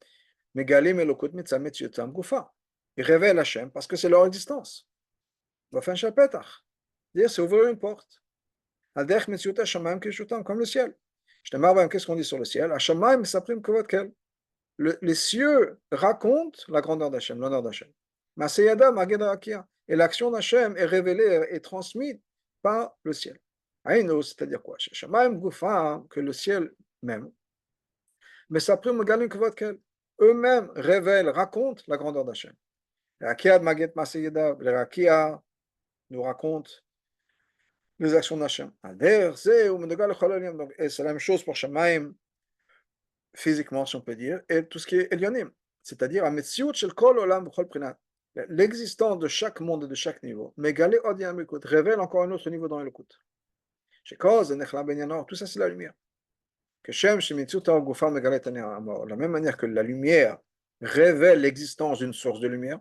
Megalim Elokut Mitzamet Yotam Gufa. Ils révèlent Hachem parce que c'est leur existence. Bafin Shapetach. Dire, c'est ouvrir une porte. Aldech Metziut Hashamayim Kishutam, comme le ciel. Qu'est-ce qu'on dit sur le ciel? Hashamayim Saprim Kovot Kel. Les cieux racontent la grandeur d'Hachem, l'honneur d'Hachem. Maseyada Maged Rakia. Et l'action d'Hachem est révélée et transmise par le ciel. Aïno, c'est-à-dire quoi? Hashamayim Gufa, que le ciel même. Mais Saprim Megalim Kovot Kel. Eux-mêmes révèlent, racontent la grandeur d'Hachem. Rakia Maged Maseyada, le Rakia nous raconte les actions d'Hachem. Et c'est la même chose pour Shamaim, physiquement, si on peut dire, et tout ce qui est Elyonim, c'est-à-dire l'existence de chaque monde et de chaque niveau. Révèle encore un autre niveau dans Elokut. Tout ça, c'est la lumière. De la même manière que la lumière révèle l'existence d'une source de lumière,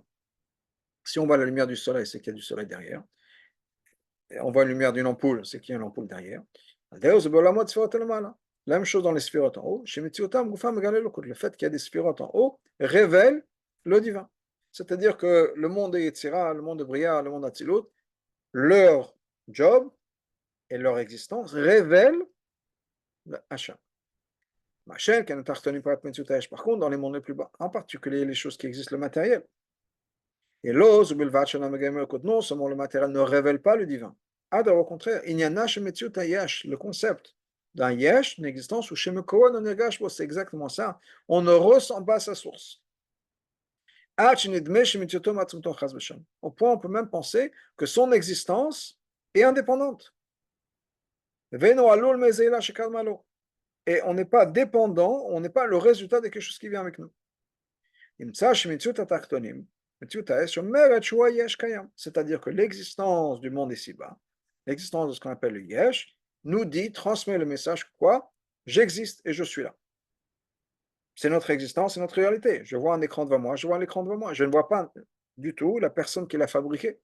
si on voit la lumière du soleil, c'est qu'il y a du soleil derrière. Et on voit la lumière d'une ampoule, c'est qu'il y a une ampoule derrière. La même chose dans les sphirotes en haut. Le fait qu'il y a des sphirotes en haut révèle le divin. C'est-à-dire que le monde de Yetzira, le monde de Bria, le monde d'Atzilut, leur job et leur existence révèlent Hachem. Par contre, dans les mondes les plus bas, en particulier les choses qui existent, le matériel. Et non seulement le matériel ne révèle pas le divin. Au contraire, il y a le concept d'un yesh, une existence où c'est exactement ça. On ne ressent pas sa source. Au point où on peut même penser que son existence est indépendante. Et on n'est pas dépendant, on n'est pas le résultat de quelque chose qui vient avec nous. C'est-à-dire que l'existence du monde ici-bas, l'existence de ce qu'on appelle le yesh, nous dit, transmet le message quoi? J'existe et je suis là. C'est notre existence, c'est notre réalité. Je vois un écran devant moi, je vois un écran devant moi. Je ne vois pas du tout la personne qui l'a fabriqué.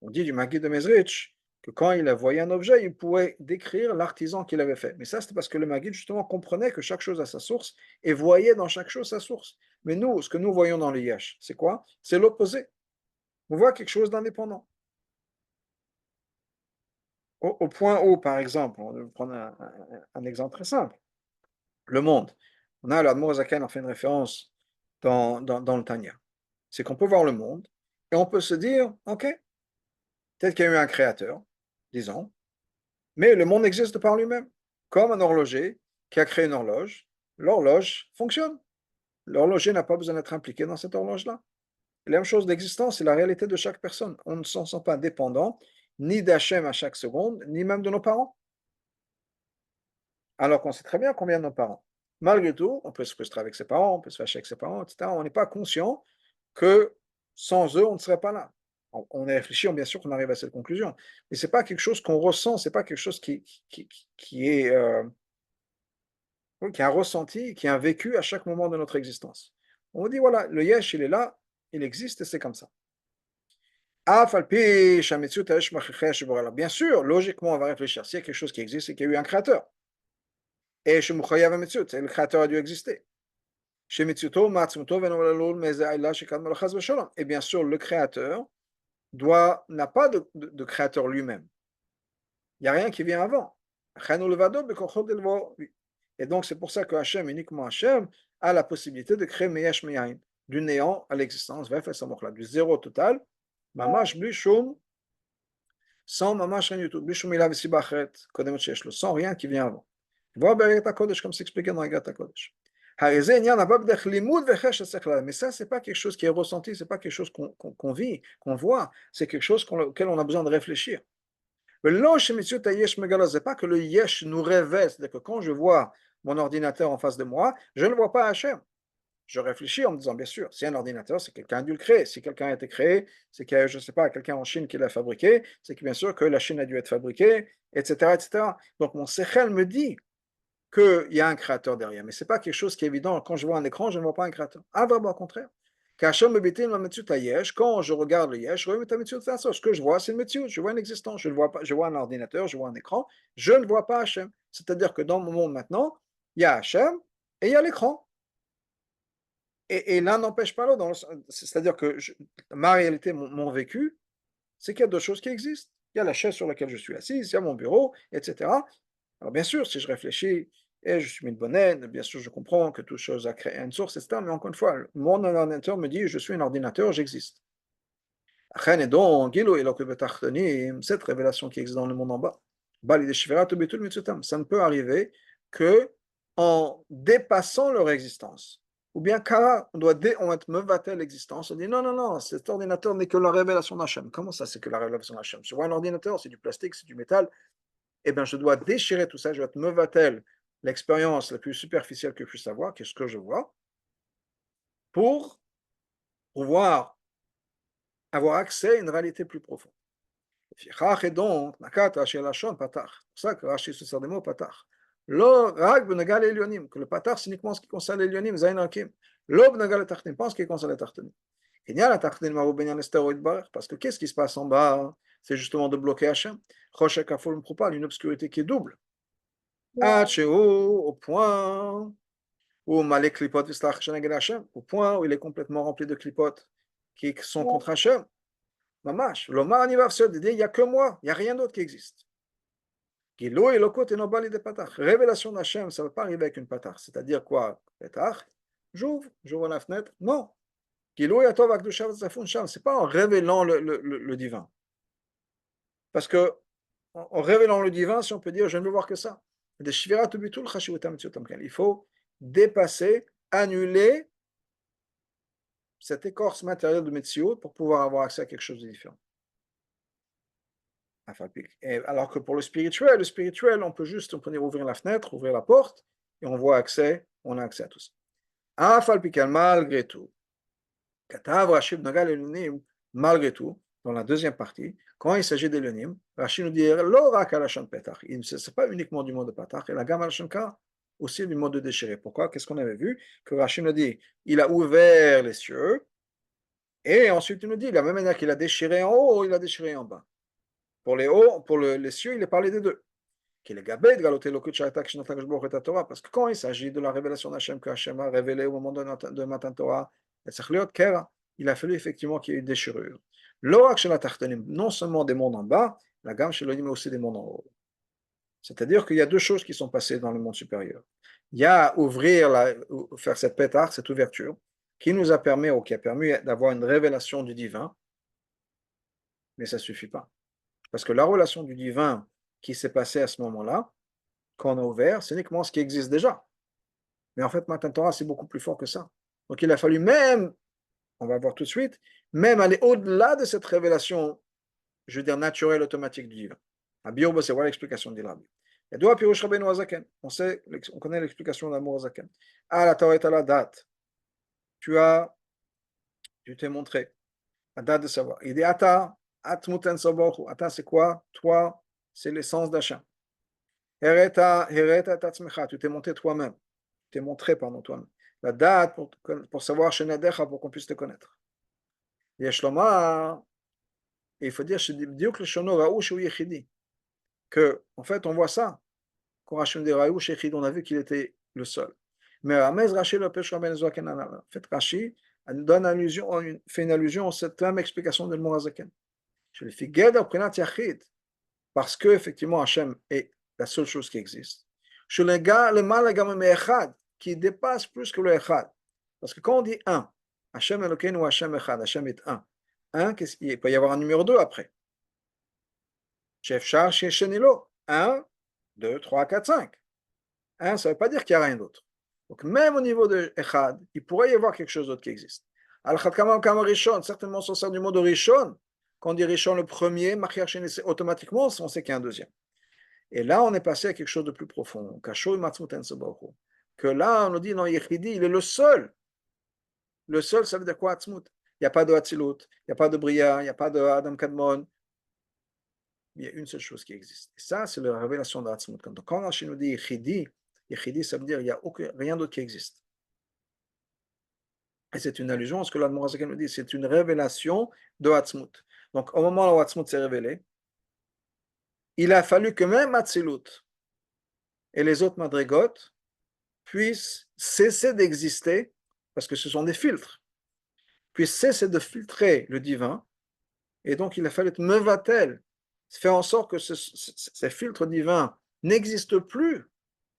On dit du Maggid de Mezrich que quand il a voyé un objet, il pouvait décrire l'artisan qui l'avait fait. Mais ça, c'était parce que le Maggid, justement, comprenait que chaque chose a sa source et voyait dans chaque chose sa source. Mais nous, ce que nous voyons dans le yesh, c'est quoi? C'est l'opposé. On voit quelque chose d'indépendant. Au point où, par exemple, on va prendre un exemple très simple. Le monde. On a l'Admor Zaken, on fait une référence dans le Tanya. C'est qu'on peut voir le monde et on peut se dire, ok, peut-être qu'il y a eu un créateur, disons, mais le monde existe par lui-même. Comme un horloger qui a créé une horloge, l'horloge fonctionne. L'horloger n'a pas besoin d'être impliqué dans cette horloge-là. La même chose d'existence, c'est la réalité de chaque personne. On ne s'en sent pas dépendant, ni d'Hachem à chaque seconde, ni même de nos parents. alors qu'on sait très bien qu'on vient de nos parents. Malgré tout, on peut se frustrer avec ses parents, on peut se fâcher avec ses parents, etc. On n'est pas conscient que sans eux, on ne serait pas là. On a réfléchi, bien sûr qu'on arrive à cette conclusion. Mais ce n'est pas quelque chose qu'on ressent, ce n'est pas quelque chose qui est, qui est un ressenti, qui est un vécu à chaque moment de notre existence. On dit, voilà, le yesh, il est là, il existe et c'est comme ça. Bien sûr, logiquement, on va réfléchir. S'il y a quelque chose qui existe, c'est qu'il y a eu un créateur. Et le créateur a dû exister. Et bien sûr, le créateur n'a pas de créateur lui-même. Il n'y a rien qui vient avant. Et donc, c'est pour ça que Hachem, uniquement Hachem, a la possibilité de créer Meyesh Meyayin, du néant à l'existence, du zéro total, Mamash Blishum, sans Mamash rien du tout, Blishum Ilav Sibachet, Kodemet Sheshlo, sans rien qui vient avant. Voir Beriat HaKodesh, comme c'est expliqué dans Beriat HaKodesh. Mais ça, c'est pas quelque chose qui est ressenti, c'est pas quelque chose qu'on vit, qu'on voit, c'est quelque chose auquel on a besoin de réfléchir. C'est pas que le yesh nous révèle, c'est-à-dire que quand je vois mon ordinateur en face de moi, je ne vois pas Hachem. Je réfléchis en me disant, bien sûr, si un ordinateur, c'est quelqu'un qui a dû le créer. Si quelqu'un a été créé, c'est qu'il y a, je ne sais pas, quelqu'un en Chine qui l'a fabriqué, c'est que bien sûr que la Chine a dû être fabriquée, etc., etc. Donc mon sechel me dit qu'il y a un créateur derrière. Mais ce n'est pas quelque chose qui est évident. Quand je vois un écran, je ne vois pas un créateur. Ah, bah, au contraire. Quand je regarde le yesh, ce que je vois, c'est le métier. Je vois une existence. Je vois pas, je vois un ordinateur, je vois un écran. Je ne vois pas Hachem. C'est-à-dire que dans mon monde maintenant, il y a Hachem et il y a l'écran. Et l'un n'empêche pas l'autre. C'est-à-dire que ma réalité, mon vécu, c'est qu'il y a deux choses qui existent. Il y a la chaise sur laquelle je suis assis, il y a mon bureau, etc. Alors bien sûr, si je réfléchis et je suis une bonne aide, bien sûr, je comprends que toute chose a créé une source, etc. Mais encore une fois, mon ordinateur me dit, je suis un ordinateur, j'existe. Et donc, cette révélation qui existe dans le monde en bas, ça ne peut arriver que en dépassant leur existence. Ou bien, car on va me vater l'existence, on dit non, non, non, cet ordinateur n'est que la révélation d'Hachem. Comment ça, c'est que la révélation d'Hachem? Je vois un ordinateur, c'est du plastique, c'est du métal, eh bien, je dois déchirer tout ça, je dois me vater l'expérience la plus superficielle que je puisse avoir, qu'est-ce que je vois, pour pouvoir avoir accès à une réalité plus profonde. Et donc, c'est pour ça que Rashi se sert des mots patach. Lo rag benagal elyonim, que le patach c'est uniquement ce qui concerne les elyonim, zayin hakim. Lo benagal tachtim, pas ce qui concerne les tachtim. Kenyan la tachtim marou benyan estéroïde barach, parce que qu'est-ce qui se passe en bas? C'est justement de bloquer Hachem. Choshek afol m'propal, une obscurité qui est double. Au point où Malek Klipot Vislach Sheneged Hachem, au point où il est complètement rempli de Klipot qui sont contre Hachem. Mamash, l'Omar Anivavsod, il n'y a que moi, il n'y a rien d'autre qui existe. Gilo et Lokot et Nobali de Patach. Révélation d'Hachem, ça ne va pas arriver avec une patach. C'est-à-dire quoi? Patach, j'ouvre la fenêtre. Non. Gilo et Atov Akdushav Zafun Sham, c'est pas en révélant le divin. Parce que en révélant le divin, si on peut dire, je ne veux voir que ça. Il faut dépasser, annuler cette écorce matérielle de Metsiout pour pouvoir avoir accès à quelque chose de différent. Alors que pour le spirituel, on peut ouvrir la fenêtre, ouvrir la porte, et on a accès à tout ça. Malgré tout, malgré tout, dans la deuxième partie, quand il s'agit d'Elonim, Rashi nous dit ce n'est pas uniquement du mot de Patach, et la gamme al aussi du mot de déchirer. Pourquoi? Qu'est-ce qu'on avait vu? Que Rashi nous dit il a ouvert les cieux, et ensuite il nous dit de la même manière qu'il a déchiré en haut, il a déchiré en bas. Pour les cieux, il est parlé des deux. Parce que quand il s'agit de la révélation d'Hachem que Hachem a révélé au moment de Matan Torah, il a fallu effectivement qu'il y ait une déchirure. Non seulement des mondes en bas, la gamme chez l'Olim, mais aussi des mondes en haut. C'est-à-dire qu'il y a deux choses qui sont passées dans le monde supérieur. Il y a faire cette pétard, cette ouverture, qui a permis d'avoir une révélation du divin, mais ça ne suffit pas. Parce que la relation du divin qui s'est passée à ce moment-là, quand on a ouvert, c'est uniquement ce qui existe déjà. Mais en fait, Matan Torah, c'est beaucoup plus fort que ça. Donc il a fallu même, on va voir tout de suite, même aller au-delà de cette révélation, je veux dire, naturelle, automatique du divin. À Biobo, c'est voilà l'explication de l'Irabbi. Yadua Pirush Rabbeinu Hazaken. On connaît l'explication de l'amour Hazaken. Ah, la Torah est à la date. Tu t'es montré. La date de savoir. Il dit Ata, Atmuten Sabochu. Ata, c'est quoi? Toi, c'est l'essence d'Hachem. Hereta Tatzmecha. Tu t'es montré toi-même. Tu t'es montré, pardon, toi-même. La date pour savoir Shenadecha, pour qu'on puisse te connaître. Yeshloma, il faut dire Diuk le Shono Raouch ou Yechidi. Que, en fait, on voit ça. Quand Hachem dit Raouch Yechidi, on a vu qu'il était le seul. Mais Ramez Rashi le Peshra Ben Zoaken. En fait, Rashi donne allusion, fait une allusion à cette même explication de Morazaken. Je lui fais Geda Prinat Yachid. Parce que, effectivement, Hachem est la seule chose qui existe. Je le gars, le mal Echad, qui dépasse plus que le Echad. Parce que quand on dit un, Hachem Elokeinu ou Hachem Echad, Hachem est un. Il peut y avoir un numéro 2 après. Chef Char, chez Chenilo. 1, 2, 3, 4, 5. 1, ça ne veut pas dire qu'il n'y a rien d'autre. Donc, même au niveau de Echad, il pourrait y avoir quelque chose d'autre qui existe. Al-Khad Kamam Kama Rishon, certainement, on sert du mot de Rishon. Quand on dit Rishon le premier, Machiach Sheni, automatiquement, on sait qu'il y a un deuxième. Et là, on est passé à quelque chose de plus profond. Que là, on nous dit, non, Yechidi, il est le seul. Le seul, ça veut dire quoi, Atzmut? Il n'y a pas de Hatzilut, il n'y a pas de Bria, il n'y a pas de Adam Kadmon. Il y a une seule chose qui existe. Et ça, c'est la révélation d'Atzmut. Quand Rashi nous dit Yechidi, Yechidi, ça veut dire qu'il n'y a rien d'autre qui existe. Et c'est une allusion à ce que l'Admorazaken nous dit. C'est une révélation de Atzmut. Donc, au moment où Atzmut s'est révélé, il a fallu que même Hatzilut et les autres madrigotes puissent cesser d'exister, parce que ce sont des filtres, puissent cesser de filtrer le divin, et donc il a fallu mevatel, faire en sorte que ces filtres divins n'existent plus,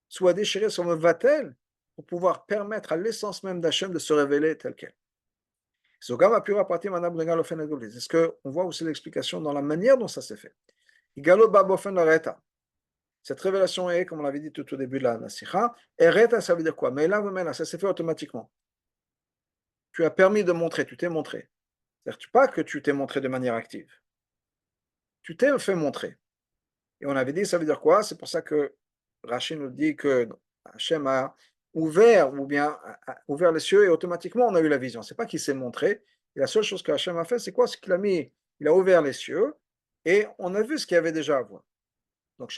soient déchirés sur mevatel, pour pouvoir permettre à l'essence même d'Hachem de se révéler telle qu'elle. C'est ce qu'on voit aussi l'explication dans la manière dont ça s'est fait. Cette révélation est, comme on l'avait dit tout au début de la Sikha, Ereta, ça veut dire quoi? Mais là, ça s'est fait automatiquement. Tu as permis de montrer, tu t'es montré. C'est-à-dire pas que tu t'es montré de manière active. Tu t'es fait montrer. Et on avait dit, ça veut dire quoi? C'est pour ça que Rachid nous dit que Hachem a ouvert, ou bien a ouvert les cieux et automatiquement on a eu la vision. C'est pas qu'il s'est montré. Et la seule chose que Hachem a fait, c'est quoi? C'est qu'il a il a ouvert les cieux et on a vu ce qu'il y avait déjà à voir. Donc,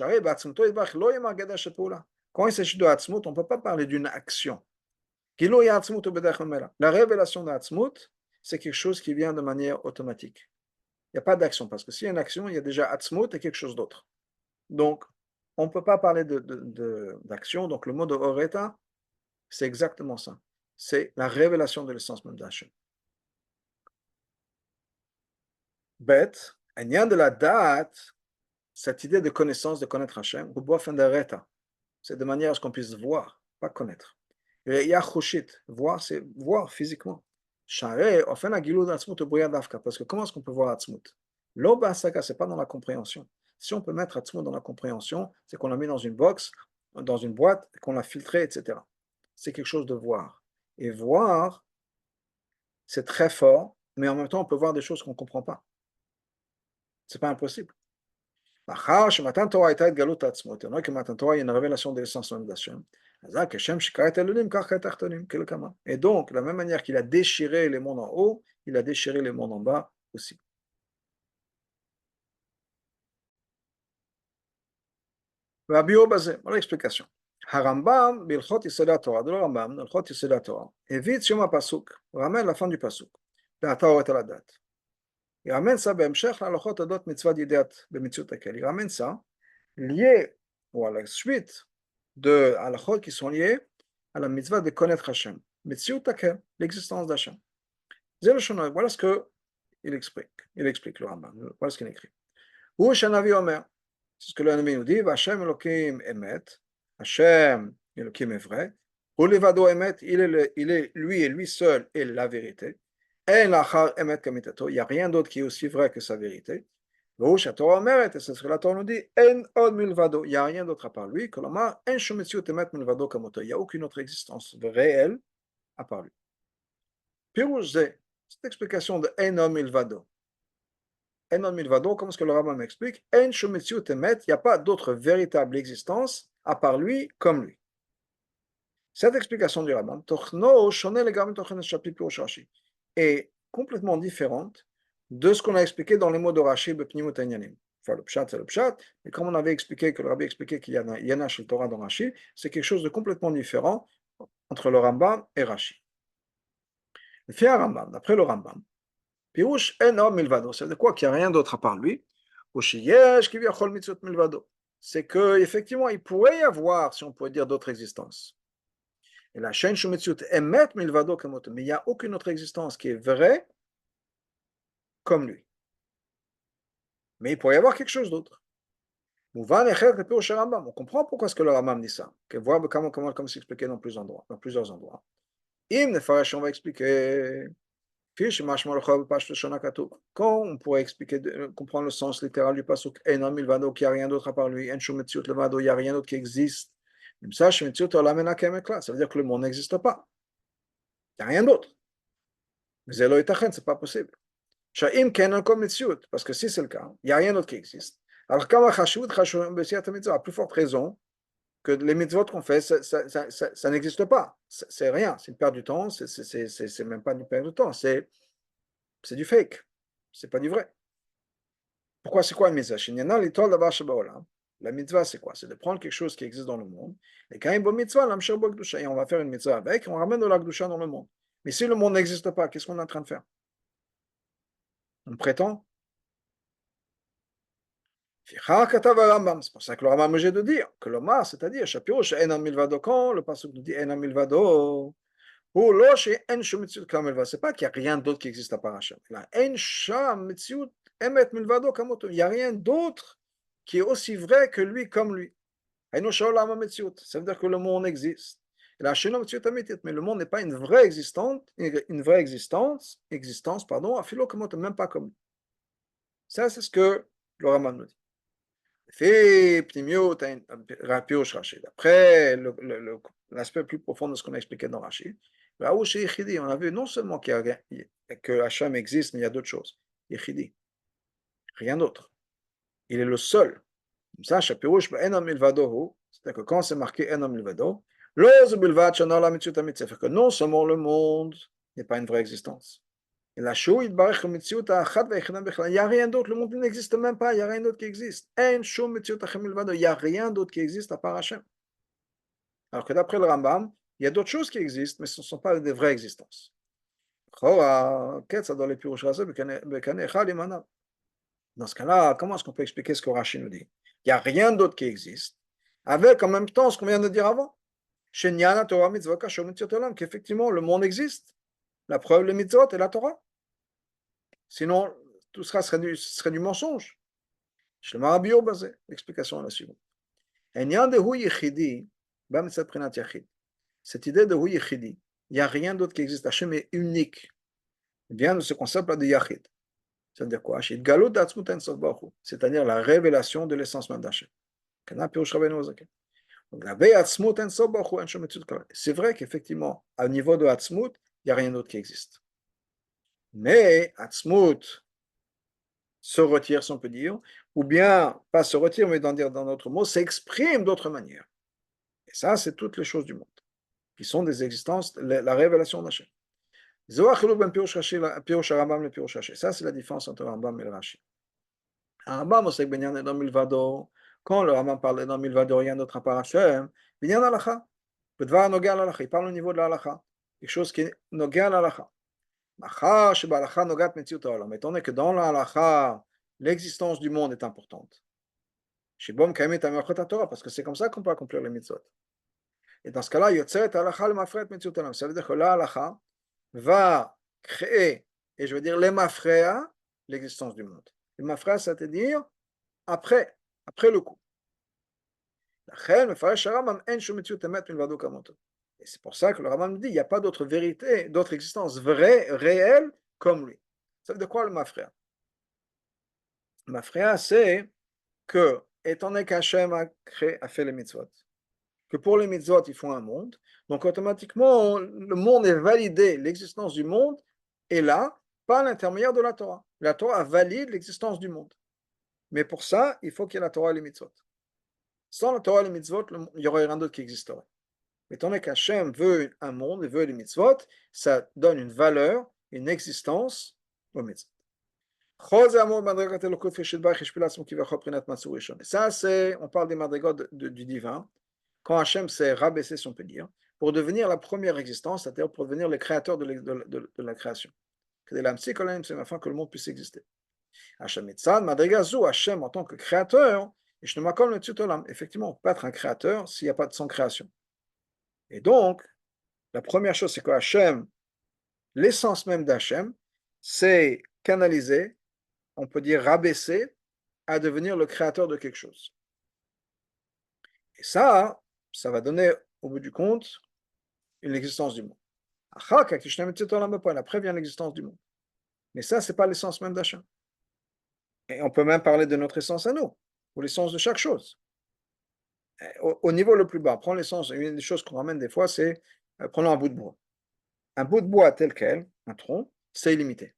quand il s'agit de Hatzmut, on ne peut pas parler d'une action. La révélation de Hatzmut, c'est quelque chose qui vient de manière automatique. Il n'y a pas d'action, parce que s'il y a une action, il y a déjà Hatzmut et quelque chose d'autre. Donc, on ne peut pas parler d'action. Donc, le mot de Oreta, c'est exactement ça. C'est la révélation de l'essence même d'Hachem. Bête, il y a de la date, cette idée de connaissance, de connaître Hachem, c'est de manière à ce qu'on puisse voir, pas connaître. Voir, c'est voir physiquement. Parce que comment est-ce qu'on peut voir Atzmut? C'est pas dans la compréhension. Si on peut mettre Atzmut dans la compréhension, c'est qu'on l'a mis dans une box, dans une boîte, qu'on l'a filtré, etc. C'est quelque chose de voir. Et voir, c'est très fort, mais en même temps, on peut voir des choses qu'on ne comprend pas. C'est pas impossible. Que Matan Torah, il y a une révélation de l'essence même d'Hachem. Et donc, de la même manière qu'il a déchiré les mondes en haut, il a déchiré les mondes en bas aussi. Voilà l'explication. Harambam, Bilchot Yesod Torah, de Rambam, Bilchot Yesod Torah, évite Shema Pasuk, ramène la fin du Pasuk, la Torah est à la date. Il ramène ça, Bemshech, la Lochot Adot Mitzvah Didat, Bemitzut Akel. Il ramène ça, lié, ou à la suite de halachot qui sont liés à la mitzvah de connaître Hachem. Mitzvah takel, l'existence d'Hachem. Voilà ce qu'il explique. Il explique le Rambam. Voilà ce qu'il écrit. Ou Shanavi Omer. C'est ce que le Navi nous dit. Hachem Elokim Emet. Hachem Elokim est vrai. Ou Levado Emet. Il est lui et lui seul est la vérité. En lachar Emet kamitato. Il n'y a rien d'autre qui est aussi vrai que sa vérité. C'est ce que la Torah nous dit, il n'y a rien d'autre à part lui, il n'y a aucune autre existence réelle à part lui. Pirouche, cette explication de En Milvado, Enon milvado, comme ce que le Rambam explique, En shumetziut emet, il n'y a pas d'autre véritable existence à part lui, comme lui. Cette explication du Rambam, Tochno shone legamim tochen shapi pirush Rashi, est complètement différente de ce qu'on a expliqué dans les mots de Rashi, bepnimut enyanim. Enfin, le pshat, c'est le pshat, et comme on avait expliqué, que le Rabbi expliquait qu'il y a yana shel Torah dans Rashi, c'est quelque chose de complètement différent entre le Rambam et Rashi. Le fait Rambam, d'après le Rambam, pirush eno milvado, c'est de quoi qu'il n'y a rien d'autre à part lui, ou sheyesh kivyachol mitzvot milvado, c'est que effectivement il pourrait y avoir, si on pourrait dire, d'autres existences. Et la chaîne Shumetziut emet milvado kamoto, mais il n'y a aucune autre existence qui est vraie comme lui. Mais il pourrait y avoir quelque chose d'autre. On comprend pourquoi est-ce que le Rambam dit ça. Comme c'est expliqué dans plusieurs endroits. On va expliquer. Quand on pourrait expliquer, comprendre le sens littéral du pasuk, qu'il n'y a rien d'autre à part lui, il n'y a rien d'autre qui existe. Ça veut dire que le monde n'existe pas. Il n'y a rien d'autre. Mais ce n'est pas possible. Parce que si c'est le cas, il n'y a rien d'autre qui existe. Alors, à plus forte raison que les mitzvot qu'on fait, ça n'existe pas. C'est rien. C'est une perte du temps. C'est même pas une perte de temps. C'est du fake. C'est pas du vrai. Pourquoi c'est quoi une mitzvah? La mitzvah, c'est quoi? C'est de prendre quelque chose qui existe dans le monde. Et quand il y a une mitzvah, on va faire une mitzvah avec, et on ramène de la gdusha dans le monde. Mais si le monde n'existe pas, qu'est-ce qu'on est en train de faire? On prétend. C'est pour ça que le Rambam est de dire que l'Omar, c'est-à-dire, le pasuk nous dit Enam milvado, c'est pas qu'il n'y a rien d'autre qui existe à part Hachem. Il n'y a rien d'autre qui est aussi vrai que lui comme lui. Ça veut dire que le monde existe. Mais le monde n'est pas une vraie existence, pardon, même pas comme lui. Ça, c'est ce que le Rambam nous dit. Après l'aspect plus profond de ce qu'on a expliqué dans Rashi, on a vu non seulement que Hachem existe, mais il y a d'autres choses. Yechidi, rien d'autre. Il est le seul. C'est-à-dire que quand c'est marqué Enam Milvado, que non seulement le monde n'est pas une vraie existence. Il n'y a rien d'autre, le monde n'existe même pas, il n'y a rien d'autre qui existe. Il n'y a rien d'autre qui existe à part Hachem. Alors que d'après le Rambam, il y a d'autres choses qui existent, mais ce ne sont pas des vraies existences. Dans ce cas-là, comment est-ce qu'on peut expliquer ce que Rashi nous dit? Il n'y a rien d'autre qui existe, avec en même temps ce qu'on vient de dire avant. Qu'effectivement, le monde existe. La preuve, le mitzvot et la Torah. Sinon, tout ça serait du mensonge. L'explication est la suivante. Cette idée de hu yichidi, il n'y a rien d'autre qui existe. Hachem est unique. Il vient de ce concept-là de yachid. C'est-à-dire quoi? C'est-à-dire la révélation de l'essence même d'Hachem. C'est vrai qu'effectivement, au niveau de Hatzmut, il n'y a rien d'autre qui existe. Mais Hatzmut se retire, si on peut dire, ou bien, pas se retire, mais dans d'autres mots, s'exprime d'autre manière. Et ça, c'est toutes les choses du monde, qui sont des existences, la révélation d'Hachem. Ça, c'est la différence entre Rambam et le Rashi. Rambam, quand le Rambam parle d'un milvado, rien d'autre à part Hachem, il parle au niveau de l'alacha, quelque chose qui est nogé à l'alacha. Étant donné que dans l'alacha, l'existence du monde est importante. Parce que c'est comme ça qu'on peut accomplir les mitzvot. Et dans ce cas-là, ça veut dire que l'alacha va créer, et je veux dire l'emafrea, l'existence du monde. L'emafrea, c'est-à-dire après le coup. Et c'est pour ça que le Rambam dit il n'y a pas d'autre vérité, d'autre existence vraie, réelle comme lui. Ça veut dire quoi le mafréa? Le mafréa, c'est que, étant donné qu'Hachem a fait les mitzvot, que pour les mitzvot, il faut un monde, donc automatiquement, le monde est validé, l'existence du monde est là, par l'intermédiaire de la Torah. La Torah valide l'existence du monde. Mais pour ça, il faut qu'il y ait la Torah et les mitzvot. Sans la Torah et les mitzvot, il n'y aurait rien d'autre qui existerait. Mais tant qu'Hachem veut un monde, il veut les mitzvot, ça donne une valeur, une existence aux mitzvot. Ça, on parle des madrigot du divin, quand Hachem s'est rabaissé, si on peut dire, pour devenir la première existence, c'est-à-dire pour devenir le créateur de la création. Afin que le monde puisse exister. Hachem en tant que créateur, effectivement, on peut pas être un créateur s'il n'y a pas de sans création. Et donc, la première chose, c'est que Hachem, l'essence même d'Hachem, c'est canaliser, on peut dire rabaisser, à devenir le créateur de quelque chose. Et ça va donner, au bout du compte, une existence du monde. Après vient l'existence du monde. Mais ça, ce n'est pas l'essence même d'Hachem. Et on peut même parler de notre essence à nous, ou l'essence de chaque chose. Au niveau le plus bas, prends l'essence, une des choses qu'on ramène des fois, c'est prenons un bout de bois. Un bout de bois tel quel, un tronc, c'est illimité.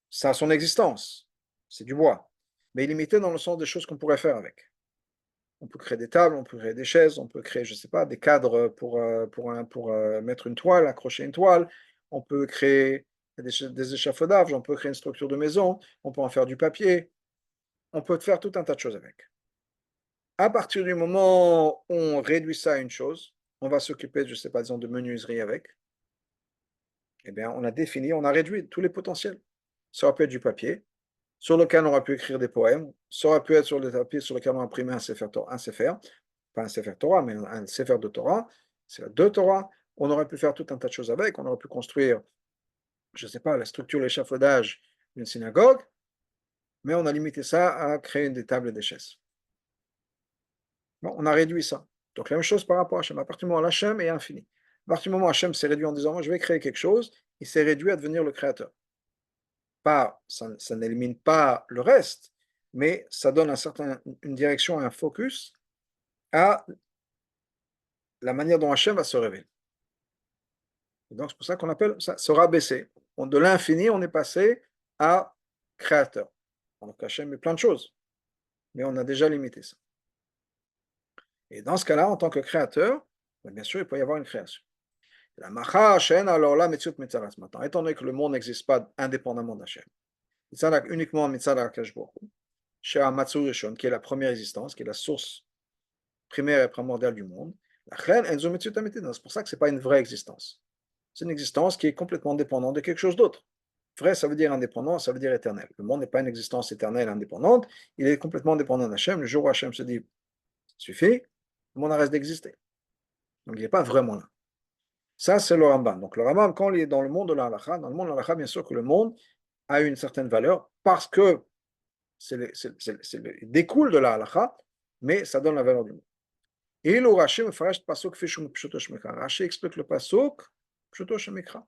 Ça a son existence, c'est du bois, mais illimité dans le sens des choses qu'on pourrait faire avec. On peut créer des tables, on peut créer des chaises, on peut créer, je ne sais pas, des cadres pour mettre une toile, accrocher une toile, on peut créer des échafaudages, on peut créer une structure de maison, on peut en faire du papier, on peut faire tout un tas de choses avec. À partir du moment où on réduit ça à une chose, on va s'occuper, je ne sais pas, disons, de menuiserie avec, eh bien, on a défini, on a réduit tous les potentiels. Ça aurait pu être du papier, sur lequel on aurait pu écrire des poèmes, ça aurait pu être sur le papier sur lequel on a imprimé un sefer, pas un sefer Torah, mais un sefer de Torah, c'est de Torah, on aurait pu faire tout un tas de choses avec, on aurait pu construire, je ne sais pas, la structure, l'échafaudage d'une synagogue, mais on a limité ça à créer des tables et des chaises. Bon, on a réduit ça. Donc la même chose par rapport à Hachem. À partir du moment où Hachem est infini. À partir du moment où Hachem s'est réduit en disant, moi je vais créer quelque chose, il s'est réduit à devenir le créateur. Pas, ça n'élimine pas le reste, mais ça donne une direction, un focus à la manière dont Hachem va se révéler. Et donc c'est pour ça qu'on appelle ça se rabaisser. De l'infini, on est passé à créateur. Donc Hachem est plein de choses, mais on a déjà limité ça. Et dans ce cas-là, en tant que créateur, bien sûr, il peut y avoir une création. La macha Hashem, alors là, Metziut Metzaras maintenant. Étant donné que le monde n'existe pas indépendamment d'Hachem, Mitzadak uniquement Mitzadak Kashbohu, chez Amatsur Rishon, qui est la première existence, qui est la source primaire et primordiale du monde. C'est pour ça que ce n'est pas une vraie existence. C'est une existence qui est complètement dépendante de quelque chose d'autre. Vrai, ça veut dire indépendant, ça veut dire éternel. Le monde n'est pas une existence éternelle indépendante, il est complètement dépendant d'Hachem. Le jour où Hachem se dit, suffit, le monde arrête d'exister. Donc il n'est pas vraiment là. Ça, c'est le Rambam. Donc le Rambam, quand il est dans le monde de la halakha, dans le monde de la halakha, bien sûr que le monde a une certaine valeur parce que découle de la halakha, mais ça donne la valeur du monde. Et le Rashi explique le pasuk Pshuto Shemikra.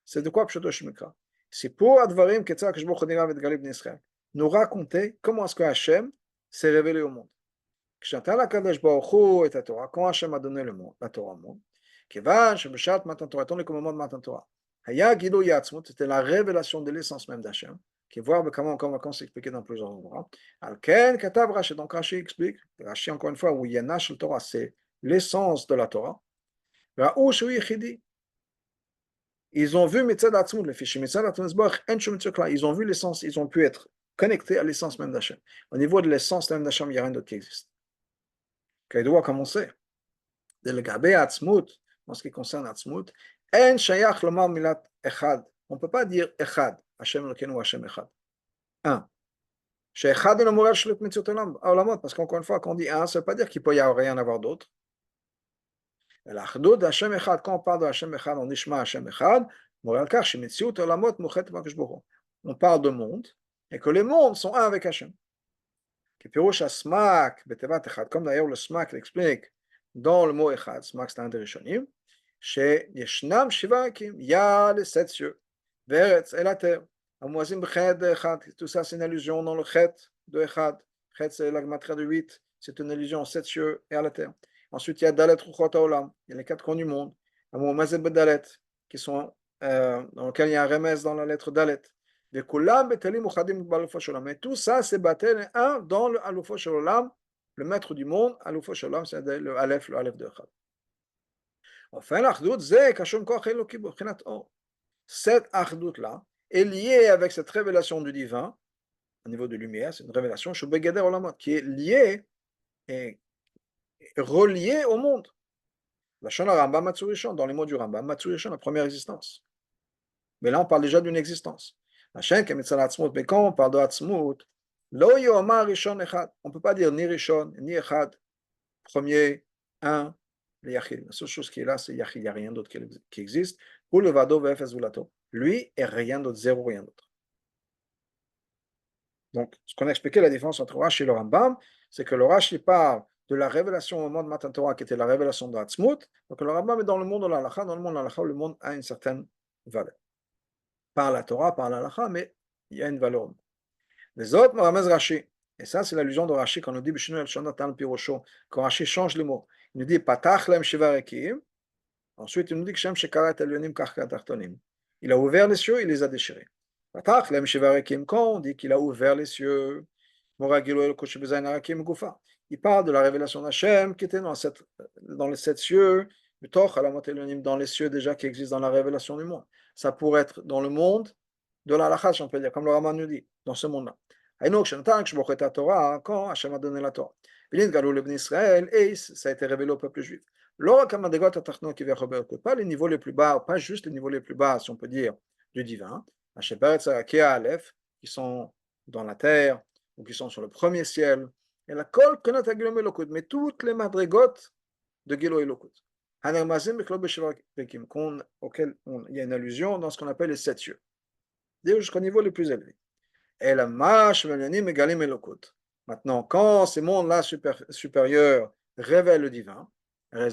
C'est de quoi Pshuto Shemikra? C'est pour Advarim Ketzar Kishbo Chodirav et Galib Nisraël. Nous raconter comment est-ce que Hachem s'est révélé au monde. Quand Hachem a donné le monde, la Torah au monde, c'était la révélation de l'essence même d'Hachem, qui est voir comment s'expliquer dans plusieurs endroits. Donc Rashi explique, Rashi encore une fois, où il y a Nash le Torah, c'est l'essence de la Torah. Ils ont vu ils ont vu l'essence, ils ont pu être connectés à l'essence même d'Hachem. Au niveau de l'essence même d'Hachem, il n'y a rien d'autre qui existe. Qu'il doit commencer. De l'Gabé Atzmut, en ce qui concerne Atzmut, En Shayach Lomar Milat Echad. On ne peut pas dire Echad, Hachem Elokeinu ou Hachem Echad. Un. Shayachad est le moral Shlut Mitzvot Olamot, parce qu'encore une fois, quand on dit un, ça ne veut pas dire qu'il peut y avoir rien avoir d'autre. L'Achdud Hachem Echad, quand on parle de Hachem Echad, on Nishma Hachem Echad, moral Kach, Shemitzvot Olamot Mouchet Vakashbohu. On parle de monde, et que les mondes sont un avec Hachem. Pirouche Asmak, Betevat Echad, comme d'ailleurs le Smak l'explique dans le mot Echad, Smak c'est un des Rishonim, chez Yeshnam Shivakim, il y a les 7 cieux, Veretz et la terre, Amouazim B'ched Echad, tout ça c'est une allusion dans le Chet de Echad, Chet c'est la gematria de 8, c'est une allusion aux 7 cieux et à la terre. Ensuite il y a Dalet Ruchot Haolam, il y a les 4 coins du monde, Amouazim B'dalet, qui sont dans lequel il y a un remèze dans la lettre Dalet. Mais tout ça, c'est Batel un dans le Alufo Shalom, le maître du monde, Alufo Shalom, c'est le Aleph de Echad. Enfin, l'Achdout, c'est Kashum Koch Eloki B'chinat Or. Cette Achdout-là est liée avec cette révélation du divin, au niveau de lumière, c'est une révélation Shubegader Olamot, qui est liée et reliée au monde. La Shon Rambam Matsurishon, dans les mots du Rambam, Matsurishon, la première existence. Mais là, on parle déjà d'une existence. Mais quand on parle de Hatzmut, on ne peut pas dire ni Rishon, ni Echad, premier, un, le Yachid. La seule chose qui est là, c'est Yachid, il n'y a rien d'autre qui existe. Pour le Vado Vefes Vulato. Lui et rien d'autre, zéro, rien d'autre. Donc, ce qu'on a expliqué, la différence entre Rashi et le Rambam, c'est que le Rashi parle de la révélation au monde de Matan Torah, qui était la révélation de Hatzmut. Donc, le Rambam est dans le monde de l'Alacha. Dans le monde de l'Alacha, le monde a une certaine valeur. Par la Torah, par l'Alacha, mais il y a une valeur. Les autres, Maramez Rashi. Et ça, c'est l'allusion de Rashi quand on dit Bishnu el Shonatan Pirosho, quand Rashi change les mots. Il nous dit Patach lem shivarekim. Ensuite, il nous dit que Shem Shekarat Elyonim Kachkat Artonim. Il a ouvert les cieux, il les a déchirés. Patach lem shivarekim, quand on dit qu'il a ouvert les cieux, Moragilo el Koshibezain Arakim Gufa. Il parle de la révélation d'Hachem qui était dans les sept cieux, dans les cieux déjà qui existent dans la révélation du monde. Ça pourrait être dans le monde de la halakha, on peut dire, comme le Raman nous dit, dans ce monde-là. Quand Hachem a donné la Torah. Israël, et ça a été révélé au peuple juif. Pas les niveaux les plus bas, pas juste les niveaux les plus bas, si on peut dire, du divin, qui sont dans la terre, ou qui sont sur le premier ciel, et la kol mais toutes les madrigotes de Gilo Elokut. Auquel il y a une allusion dans ce qu'on appelle les sept cieux, jusqu'au niveau le plus élevé. Et la marche Megalim Elokut. Maintenant, quand ces mondes-là supérieurs révèlent le divin, ça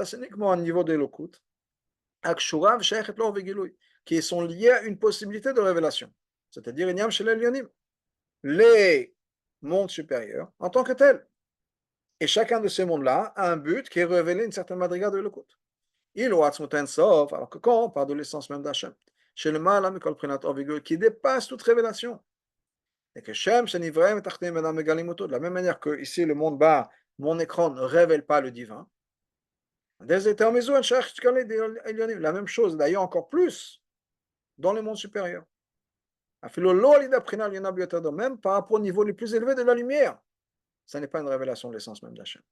c'est uniquement au niveau de Elokut, qui sont liés à une possibilité de révélation. C'est-à-dire, les mondes supérieurs en tant que tels. Et chacun de ces mondes-là a un but qui est révélé une certaine madriga de Elokut. Alors que quand on parle de l'essence même d'Hachem, chez le mal, qui dépasse toute révélation, et que Shem, de la même manière que ici le monde bas, mon écran ne révèle pas le divin, la même chose, d'ailleurs encore plus, dans le monde supérieur. Même par rapport au niveau le plus élevé de la lumière, ça n'est pas une révélation de l'essence même d'Hachem.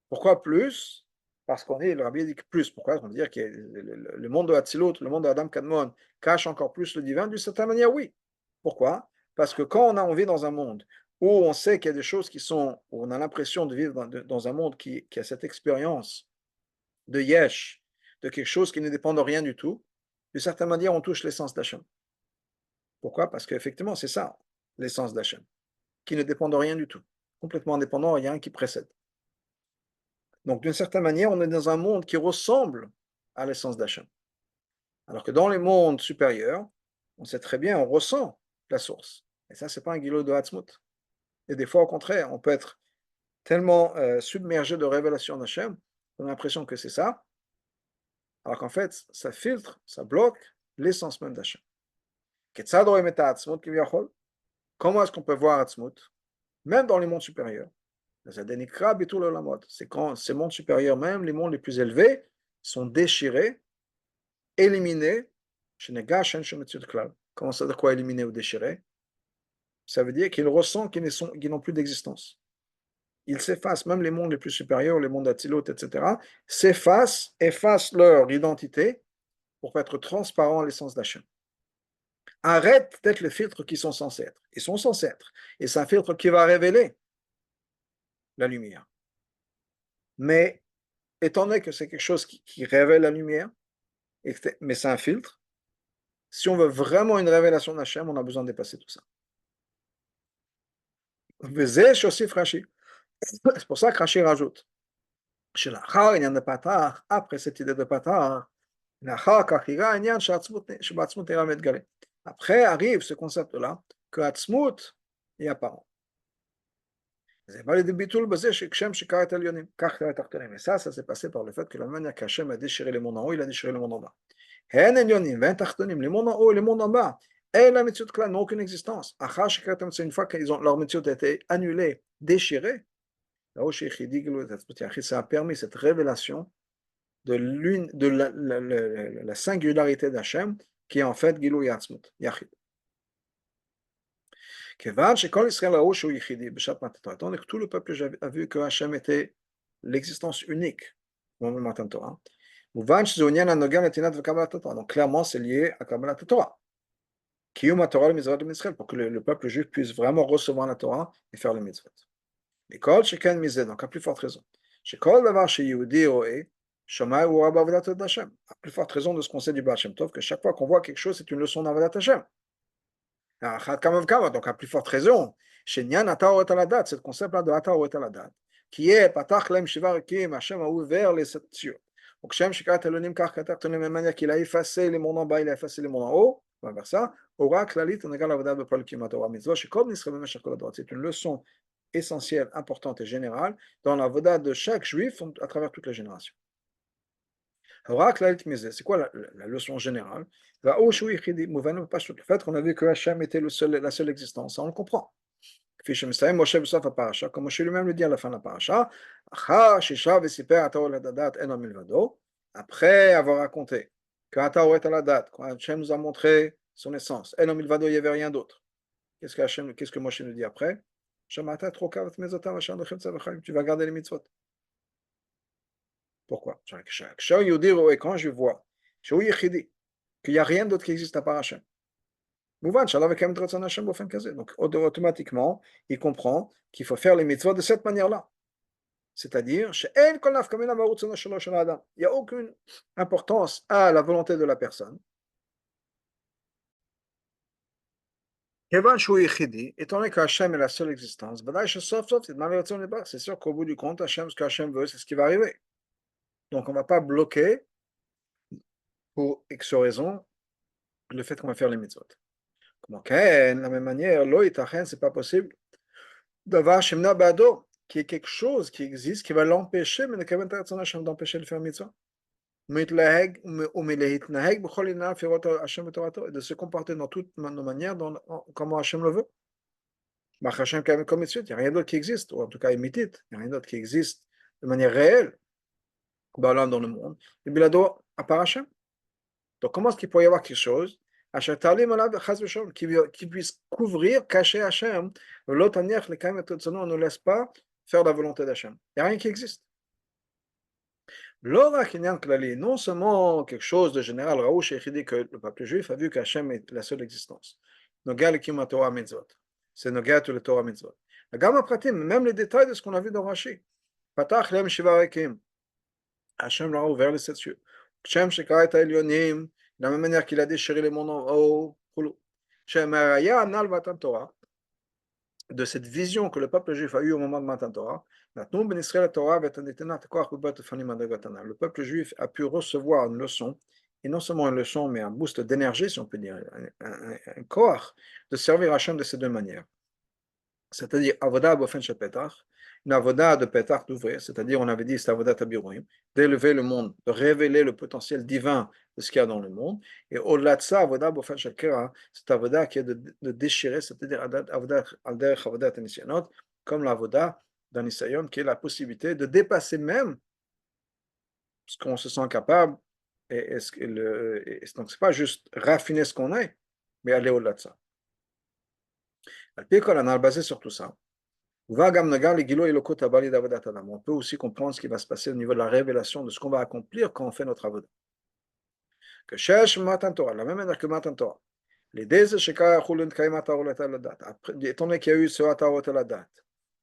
Pourquoi plus? Parce qu'on est, le rabbi dit que plus. Pourquoi? On veut dire que le monde de Hatzilut, le monde d'Adam Kadmon, cache encore plus le divin. D'une certaine manière, oui. Pourquoi? Parce que quand on vit dans un monde où on sait qu'il y a des choses où on a l'impression de vivre dans un monde qui a cette expérience de yesh, de quelque chose qui ne dépend de rien du tout, d'une certaine manière, on touche l'essence d'Hachem. Pourquoi? Parce qu'effectivement, c'est ça, l'essence d'Hachem, qui ne dépend de rien du tout. Complètement indépendant, il n'y a rien qui précède. Donc, d'une certaine manière, on est dans un monde qui ressemble à l'essence d'Hachem. Alors que dans les mondes supérieurs, on sait très bien, on ressent la source. Et ça, ce n'est pas un guilot de Hatzmut. Et des fois, au contraire, on peut être tellement submergé de révélations d'Hachem, on a l'impression que c'est ça, alors qu'en fait, ça filtre, ça bloque l'essence même d'Hachem. Comment est-ce qu'on peut voir Hatzmut, même dans les mondes supérieurs? C'est quand ces mondes supérieurs, même les mondes les plus élevés, sont déchirés, éliminés. Comment ça veut dire quoi éliminer ou déchirer? Ça veut dire qu'ils ressentent qu'ils n'ont plus d'existence. Ils s'effacent, même les mondes les plus supérieurs, les mondes d'Atzilut, etc., effacent leur identité pour être transparents à l'essence d'Hachem. Arrête d'être le filtre qu'ils sont censés être. Ils sont censés être. Et c'est un filtre qui va révéler la lumière. Mais étant donné que c'est quelque chose qui révèle la lumière, mais c'est un filtre, si on veut vraiment une révélation d'Hachem, on a besoin de dépasser tout ça. C'est pour ça que Rashi rajoute. Après cette idée de Patar, après arrive ce concept-là, que Hatzmut est apparent. Et ça s'est passé par le fait que la manière qu'Hachem a déchiré les mondes en haut, il a déchiré les mondes en bas. Les mondes en haut et les mondes en bas, et la mitzvot là n'ont aucune existence. Une fois que leur mitzvot a été annulée, déchirée, ça a permis cette révélation de la singularité d'Hachem, qui est en fait Gilou Yatzmut, Yachid. Kevan, Shekol Israël Raou Shu Yichidi, B'Shat Matan Torah. Étant donné que tout le peuple a vu que Hachem était l'existence unique au moment de Matan Torah. Mouvan Shizonian Anogan Etinat V'Kabbalat Torah. Donc clairement, c'est lié à Kabbalat Torah. Kiyum Torah le Mizrah de Israël, pour que le peuple juif puisse vraiment recevoir la Torah et faire le mitzvot. Mais Kol Sheken Mizeh, donc à plus forte raison. Shekol Davar Sheyehudi Roé, Shomai ou Rabba Avodat Hashem. À plus forte raison de ce qu'on sait du Baal Shem Tov, que chaque fois qu'on voit quelque chose, c'est une leçon d'Avodat Hashem. Donc à plus forte raison, chez Nyan Ataoret Aladat, c'est le concept-là de Ataoret Aladat, qui est Patach Lem Shiva Rekim, Hachem a ouvert les sept cieux. Donc Hachem Shikrat Elonim Karkatar, de la même manière qu'il a effacé les mondes en bas, il a effacé les mondes en haut, on va vers ça. Ora Klalit, on égale Avodah Bepal Kim Torah Mitzvah, Shekom Nisrael Bemeshach Kol Ador. C'est une leçon essentielle, importante et générale dans l'Avodah de chaque juif à travers toutes les générations. C'est quoi la leçon générale? Le fait qu'on a vu que Hachem était la seule existence, ça on le comprend. Comme Moshe lui-même le dit à la fin de la paracha, après avoir raconté que quand Hachem nous a montré son essence, il n'y avait rien d'autre. Qu'est-ce que Moshe nous dit après? Tu vas garder les mitzvot. Pourquoi? Quand je vois qu'il n'y a rien d'autre qui existe à part Hachem. Donc automatiquement, il comprend qu'il faut faire les mitzvot de cette manière-là. C'est-à-dire, il n'y a aucune importance à la volonté de la personne. Étant donné qu'Hachem est la seule existence, c'est sûr qu'au bout du compte, Hachem, ce qu'Hachem veut, c'est ce qui va arriver. Donc on ne va pas bloquer, pour X raison, le fait qu'on va faire les mitzvot. Comment de la même manière, c'est pas possible d'avoir Shemna Bado, qui est quelque chose qui existe, qui va l'empêcher, mais d'empêcher de faire mitzvah. Et de se comporter dans toutes nos manières, comment Hachem le veut. Il n'y a rien d'autre qui existe, ou en tout cas imitate, il n'y a rien d'autre qui existe de manière réelle dans le monde. Et Bilado, à part Hachem. Donc comment est-ce qu'il pourrait y avoir quelque chose qui puisse couvrir, cacher Hachem, l'autre manière, on ne laisse pas faire la volonté d'Hachem. Il n'y a rien qui existe. Non seulement quelque chose de général, Raouch et Chidi, que le peuple juif a vu qu'Hachem est la seule existence. C'est Nogal le Torah Mitzvot. La gamme pratique, même les détails de ce qu'on a vu dans Rashi. Patach lem shiva rekim. Hachem leur a ouvert les sept cieux. Hachem shekara et elyonim, de la même manière qu'il a déchiré les mondes en haut. De cette vision que le peuple juif a eue au moment de Matan Torah, le peuple juif a pu recevoir une leçon, et non seulement une leçon, mais un boost d'énergie, si on peut dire, un corps de servir Hachem de ces deux manières. C'est-à-dire Avodah Bofen Shepetach, une Avodah de Petach d'ouvrir, c'est-à-dire on avait dit c'est Avodah Tabirouim, d'élever le monde, de révéler le potentiel divin de ce qu'il y a dans le monde, et au-delà de ça, Avodah Bofen Shekera, c'est Avodah qui est de déchirer, c'est-à-dire Avodah Alderech Avodah Nisyanot, comme l'Avodah d'un Nisayon, qui est la possibilité de dépasser même ce qu'on se sent capable, donc c'est pas juste raffiner ce qu'on est, mais aller au-delà de ça. On a basé sur tout ça. On peut aussi comprendre ce qui va se passer au niveau de la révélation de ce qu'on va accomplir quand on fait notre avodah. Que cherche Matan Torah, la même manière que Matan Torah. Les étant donné qu'il y a eu ce Ataorot Aladat,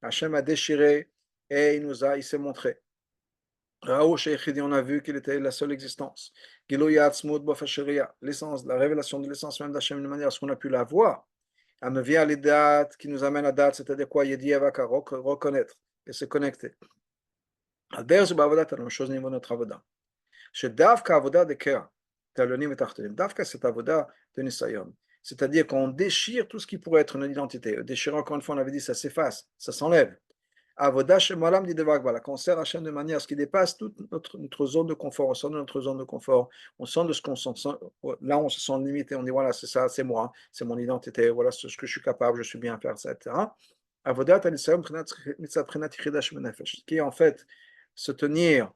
Hachem a déchiré et il s'est montré. On a vu qu'il était la seule existence. L'essence, la révélation de l'essence même d'Hachem de manière à ce qu'on a pu la voir. Amevia les dates qui nous amène à date, c'est-à-dire quoi? Yedi Avaka, reconnaître et se connecter. Alder c'est Bavodat, la même chose au niveau de notre avodah. Chez Davka Avodah de Kera, Talonim et Tartelim. Davka c'est Avodah de Nisayon. C'est-à-dire qu'on déchire tout ce qui pourrait être une identité. Déchirer, encore une fois, on avait dit, ça s'efface, ça s'enlève. Avodah shemalam dit devagvala, qu'on sert Hachem de manière à ce qui dépasse toute notre zone de confort, on sort de notre zone de confort, on sent de ce qu'on sent, là on se sent limité, on dit voilà, c'est ça, c'est moi, c'est mon identité, voilà ce que je suis capable, je suis bien à faire, ça, etc. Avodat anisayon prinat yichidash benefesh, qui est en fait se tenir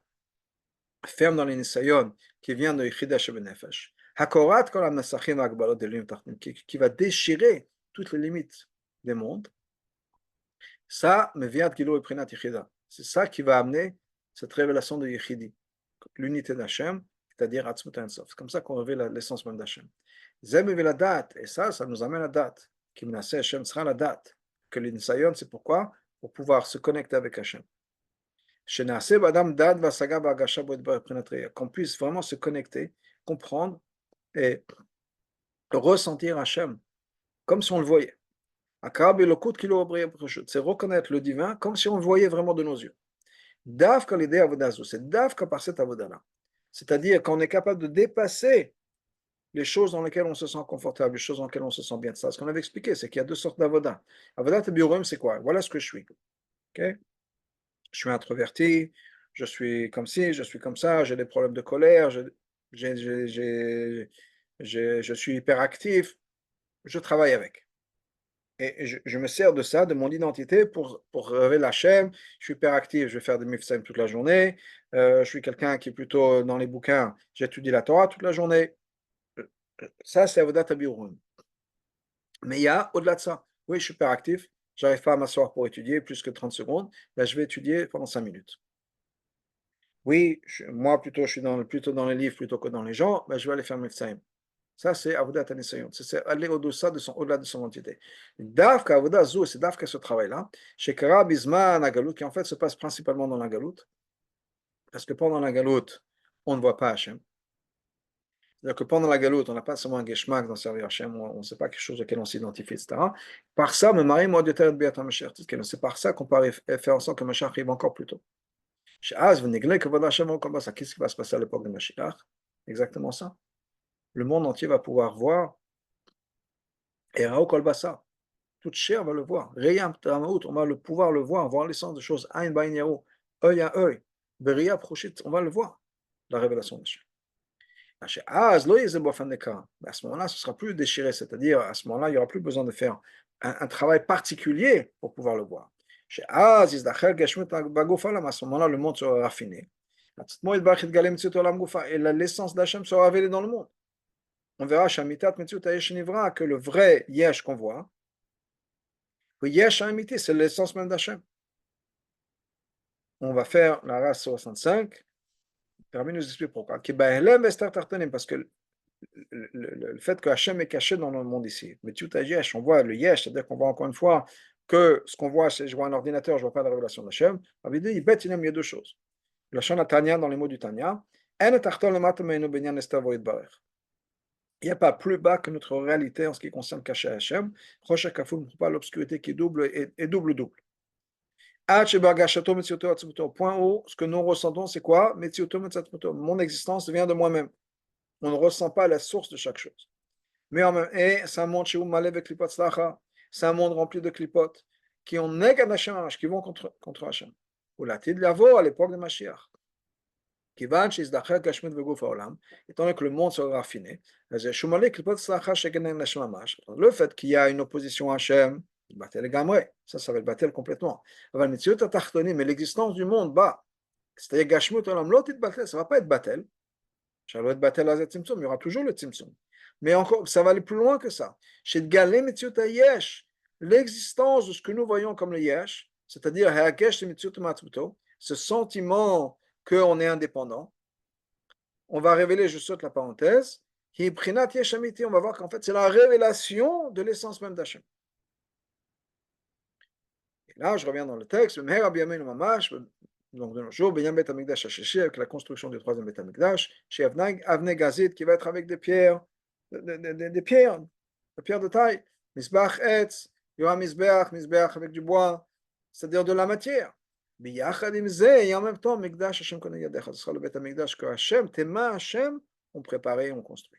ferme dans l'inisayon qui vient de yichidash benefesh. Hakorat kol ha-nasachim ha-agbalot d'elim tachtim, qui va déchirer toutes les limites des mondes. Ça, Meviat Gilo et Prinat Yichida. C'est ça qui va amener cette révélation de Yichidi, l'unité d'Hachem, c'est-à-dire Atzmut Ensof. C'est comme ça qu'on révèle l'essence même d'Hachem. Zem la date, et ça nous amène à la date. Qui menace Hachem sera la date. Que l'Insayon, c'est pourquoi? Pour pouvoir se connecter avec Hachem. Qu'on puisse vraiment se connecter, comprendre et ressentir Hachem, comme si on le voyait. C'est reconnaître le divin comme si on le voyait vraiment de nos yeux. C'est Davka par cette avoda-là. C'est-à-dire qu'on est capable de dépasser les choses dans lesquelles on se sent confortable, les choses dans lesquelles on se sent bien. Ça, ce qu'on avait expliqué, c'est qu'il y a deux sortes d'avoda. Avodat biurim, c'est quoi? Voilà ce que je suis. Okay? Je suis introverti, je suis comme ci, je suis comme ça, j'ai des problèmes de colère, je suis hyperactif, je travaille avec. Et je me sers de ça, de mon identité, pour révéler Hachem. Je suis hyperactif, je vais faire des mifsaim toute la journée. Je suis quelqu'un qui est plutôt dans les bouquins, j'étudie la Torah toute la journée. Ça, c'est Avodat Habiurim. Mais il y a au-delà de ça. Oui, je suis hyperactif, j'arrive pas à m'asseoir pour étudier plus que 30 secondes. Là, je vais étudier pendant 5 minutes. Oui, moi, plutôt, je suis plutôt dans les livres plutôt que dans les gens, ben, je vais aller faire mifsaim. Ça, c'est Avodat Anisayon. C'est aller au-delà de son entité. Davka Avodah Zou, c'est Davka ce travail-là. Shekara Bisman Agalout, qui en fait se passe principalement dans la Galoute. Parce que pendant la Galoute, on ne voit pas Hachem. C'est-à-dire que pendant la Galoute, on n'a pas seulement un Geshmak dans servir Hachem, on ne sait pas quelque chose auquel on s'identifie, etc. Par ça, c'est par ça qu'on peut faire en sorte que Mashiach arrive encore plus tôt. Qu'est-ce qui va se passer à l'époque de Mashiach? Exactement ça. Le monde entier va pouvoir voir, et Rao Kolbasa, toute chair va le voir. Reyam Tamaout, on va pouvoir le voir l'essence des choses. Ain Bain Yao, œil à œil. Beria Prochit, on va le voir, la révélation de Dieu. À ce moment-là, ce ne sera plus déchiré, c'est-à-dire à ce moment-là, il n'y aura plus besoin de faire un travail particulier pour pouvoir le voir. À ce moment-là, le monde sera raffiné. Et l'essence d'Hachem sera révélée dans le monde. On verra que le vrai Yesh qu'on voit, le Yesh a imité, c'est l'essence même d'Hachem. On va faire la race 65. Rabbi nous explique pourquoi. Parce que le fait que Hachem est caché dans le monde ici, mais tout Yesh, on voit le Yesh, c'est-à-dire qu'on voit encore une fois que ce qu'on voit, c'est je vois un ordinateur, je ne vois pas la révélation d'Hachem. Rabbi dit, il y a deux choses. La Shana Tanya, dans les mots du Tanya, il n'y a pas plus bas que notre réalité en ce qui concerne caché Hachem. Rosh Kafou, pas l'obscurité qui double et double. Au point où ce que nous ressentons, c'est quoi? Mon existence vient de moi-même. On ne ressent pas la source de chaque chose. Mais en même temps, c'est un monde chez c'est un monde rempli de klipot qui ont négad Hachem, qui vont contre Hachem. Ou la tid l'avo à l'époque de Mashiach. Étant donné que le monde sera raffiné, le fait qu'il y a une opposition à Hachem, ça va le battre complètement. Mais l'existence du monde, c'est-à-dire ça ne va pas être battel. Il y aura toujours le tzimtzum. Mais encore, ça va aller plus loin que ça. L'existence de ce que nous voyons comme le yesh, c'est-à-dire ce sentiment qu'on est indépendant, on va révéler, je saute la parenthèse, on va voir qu'en fait c'est la révélation de l'essence même d'Hachem. Et là, je reviens dans le texte, donc de nos jours, avec la construction du troisième Beth Amikdash, chez Avne Gazit, qui va être avec des pierres, des pierres de taille, Misbach Etz, Yoram Misbach avec du bois, c'est-à-dire de la matière. Et en même temps, Mikdash Hashem Konei Yadecha, ce sera le Beth Amikdash que Hashem, tes mains Hashem, ont préparé et ont construit.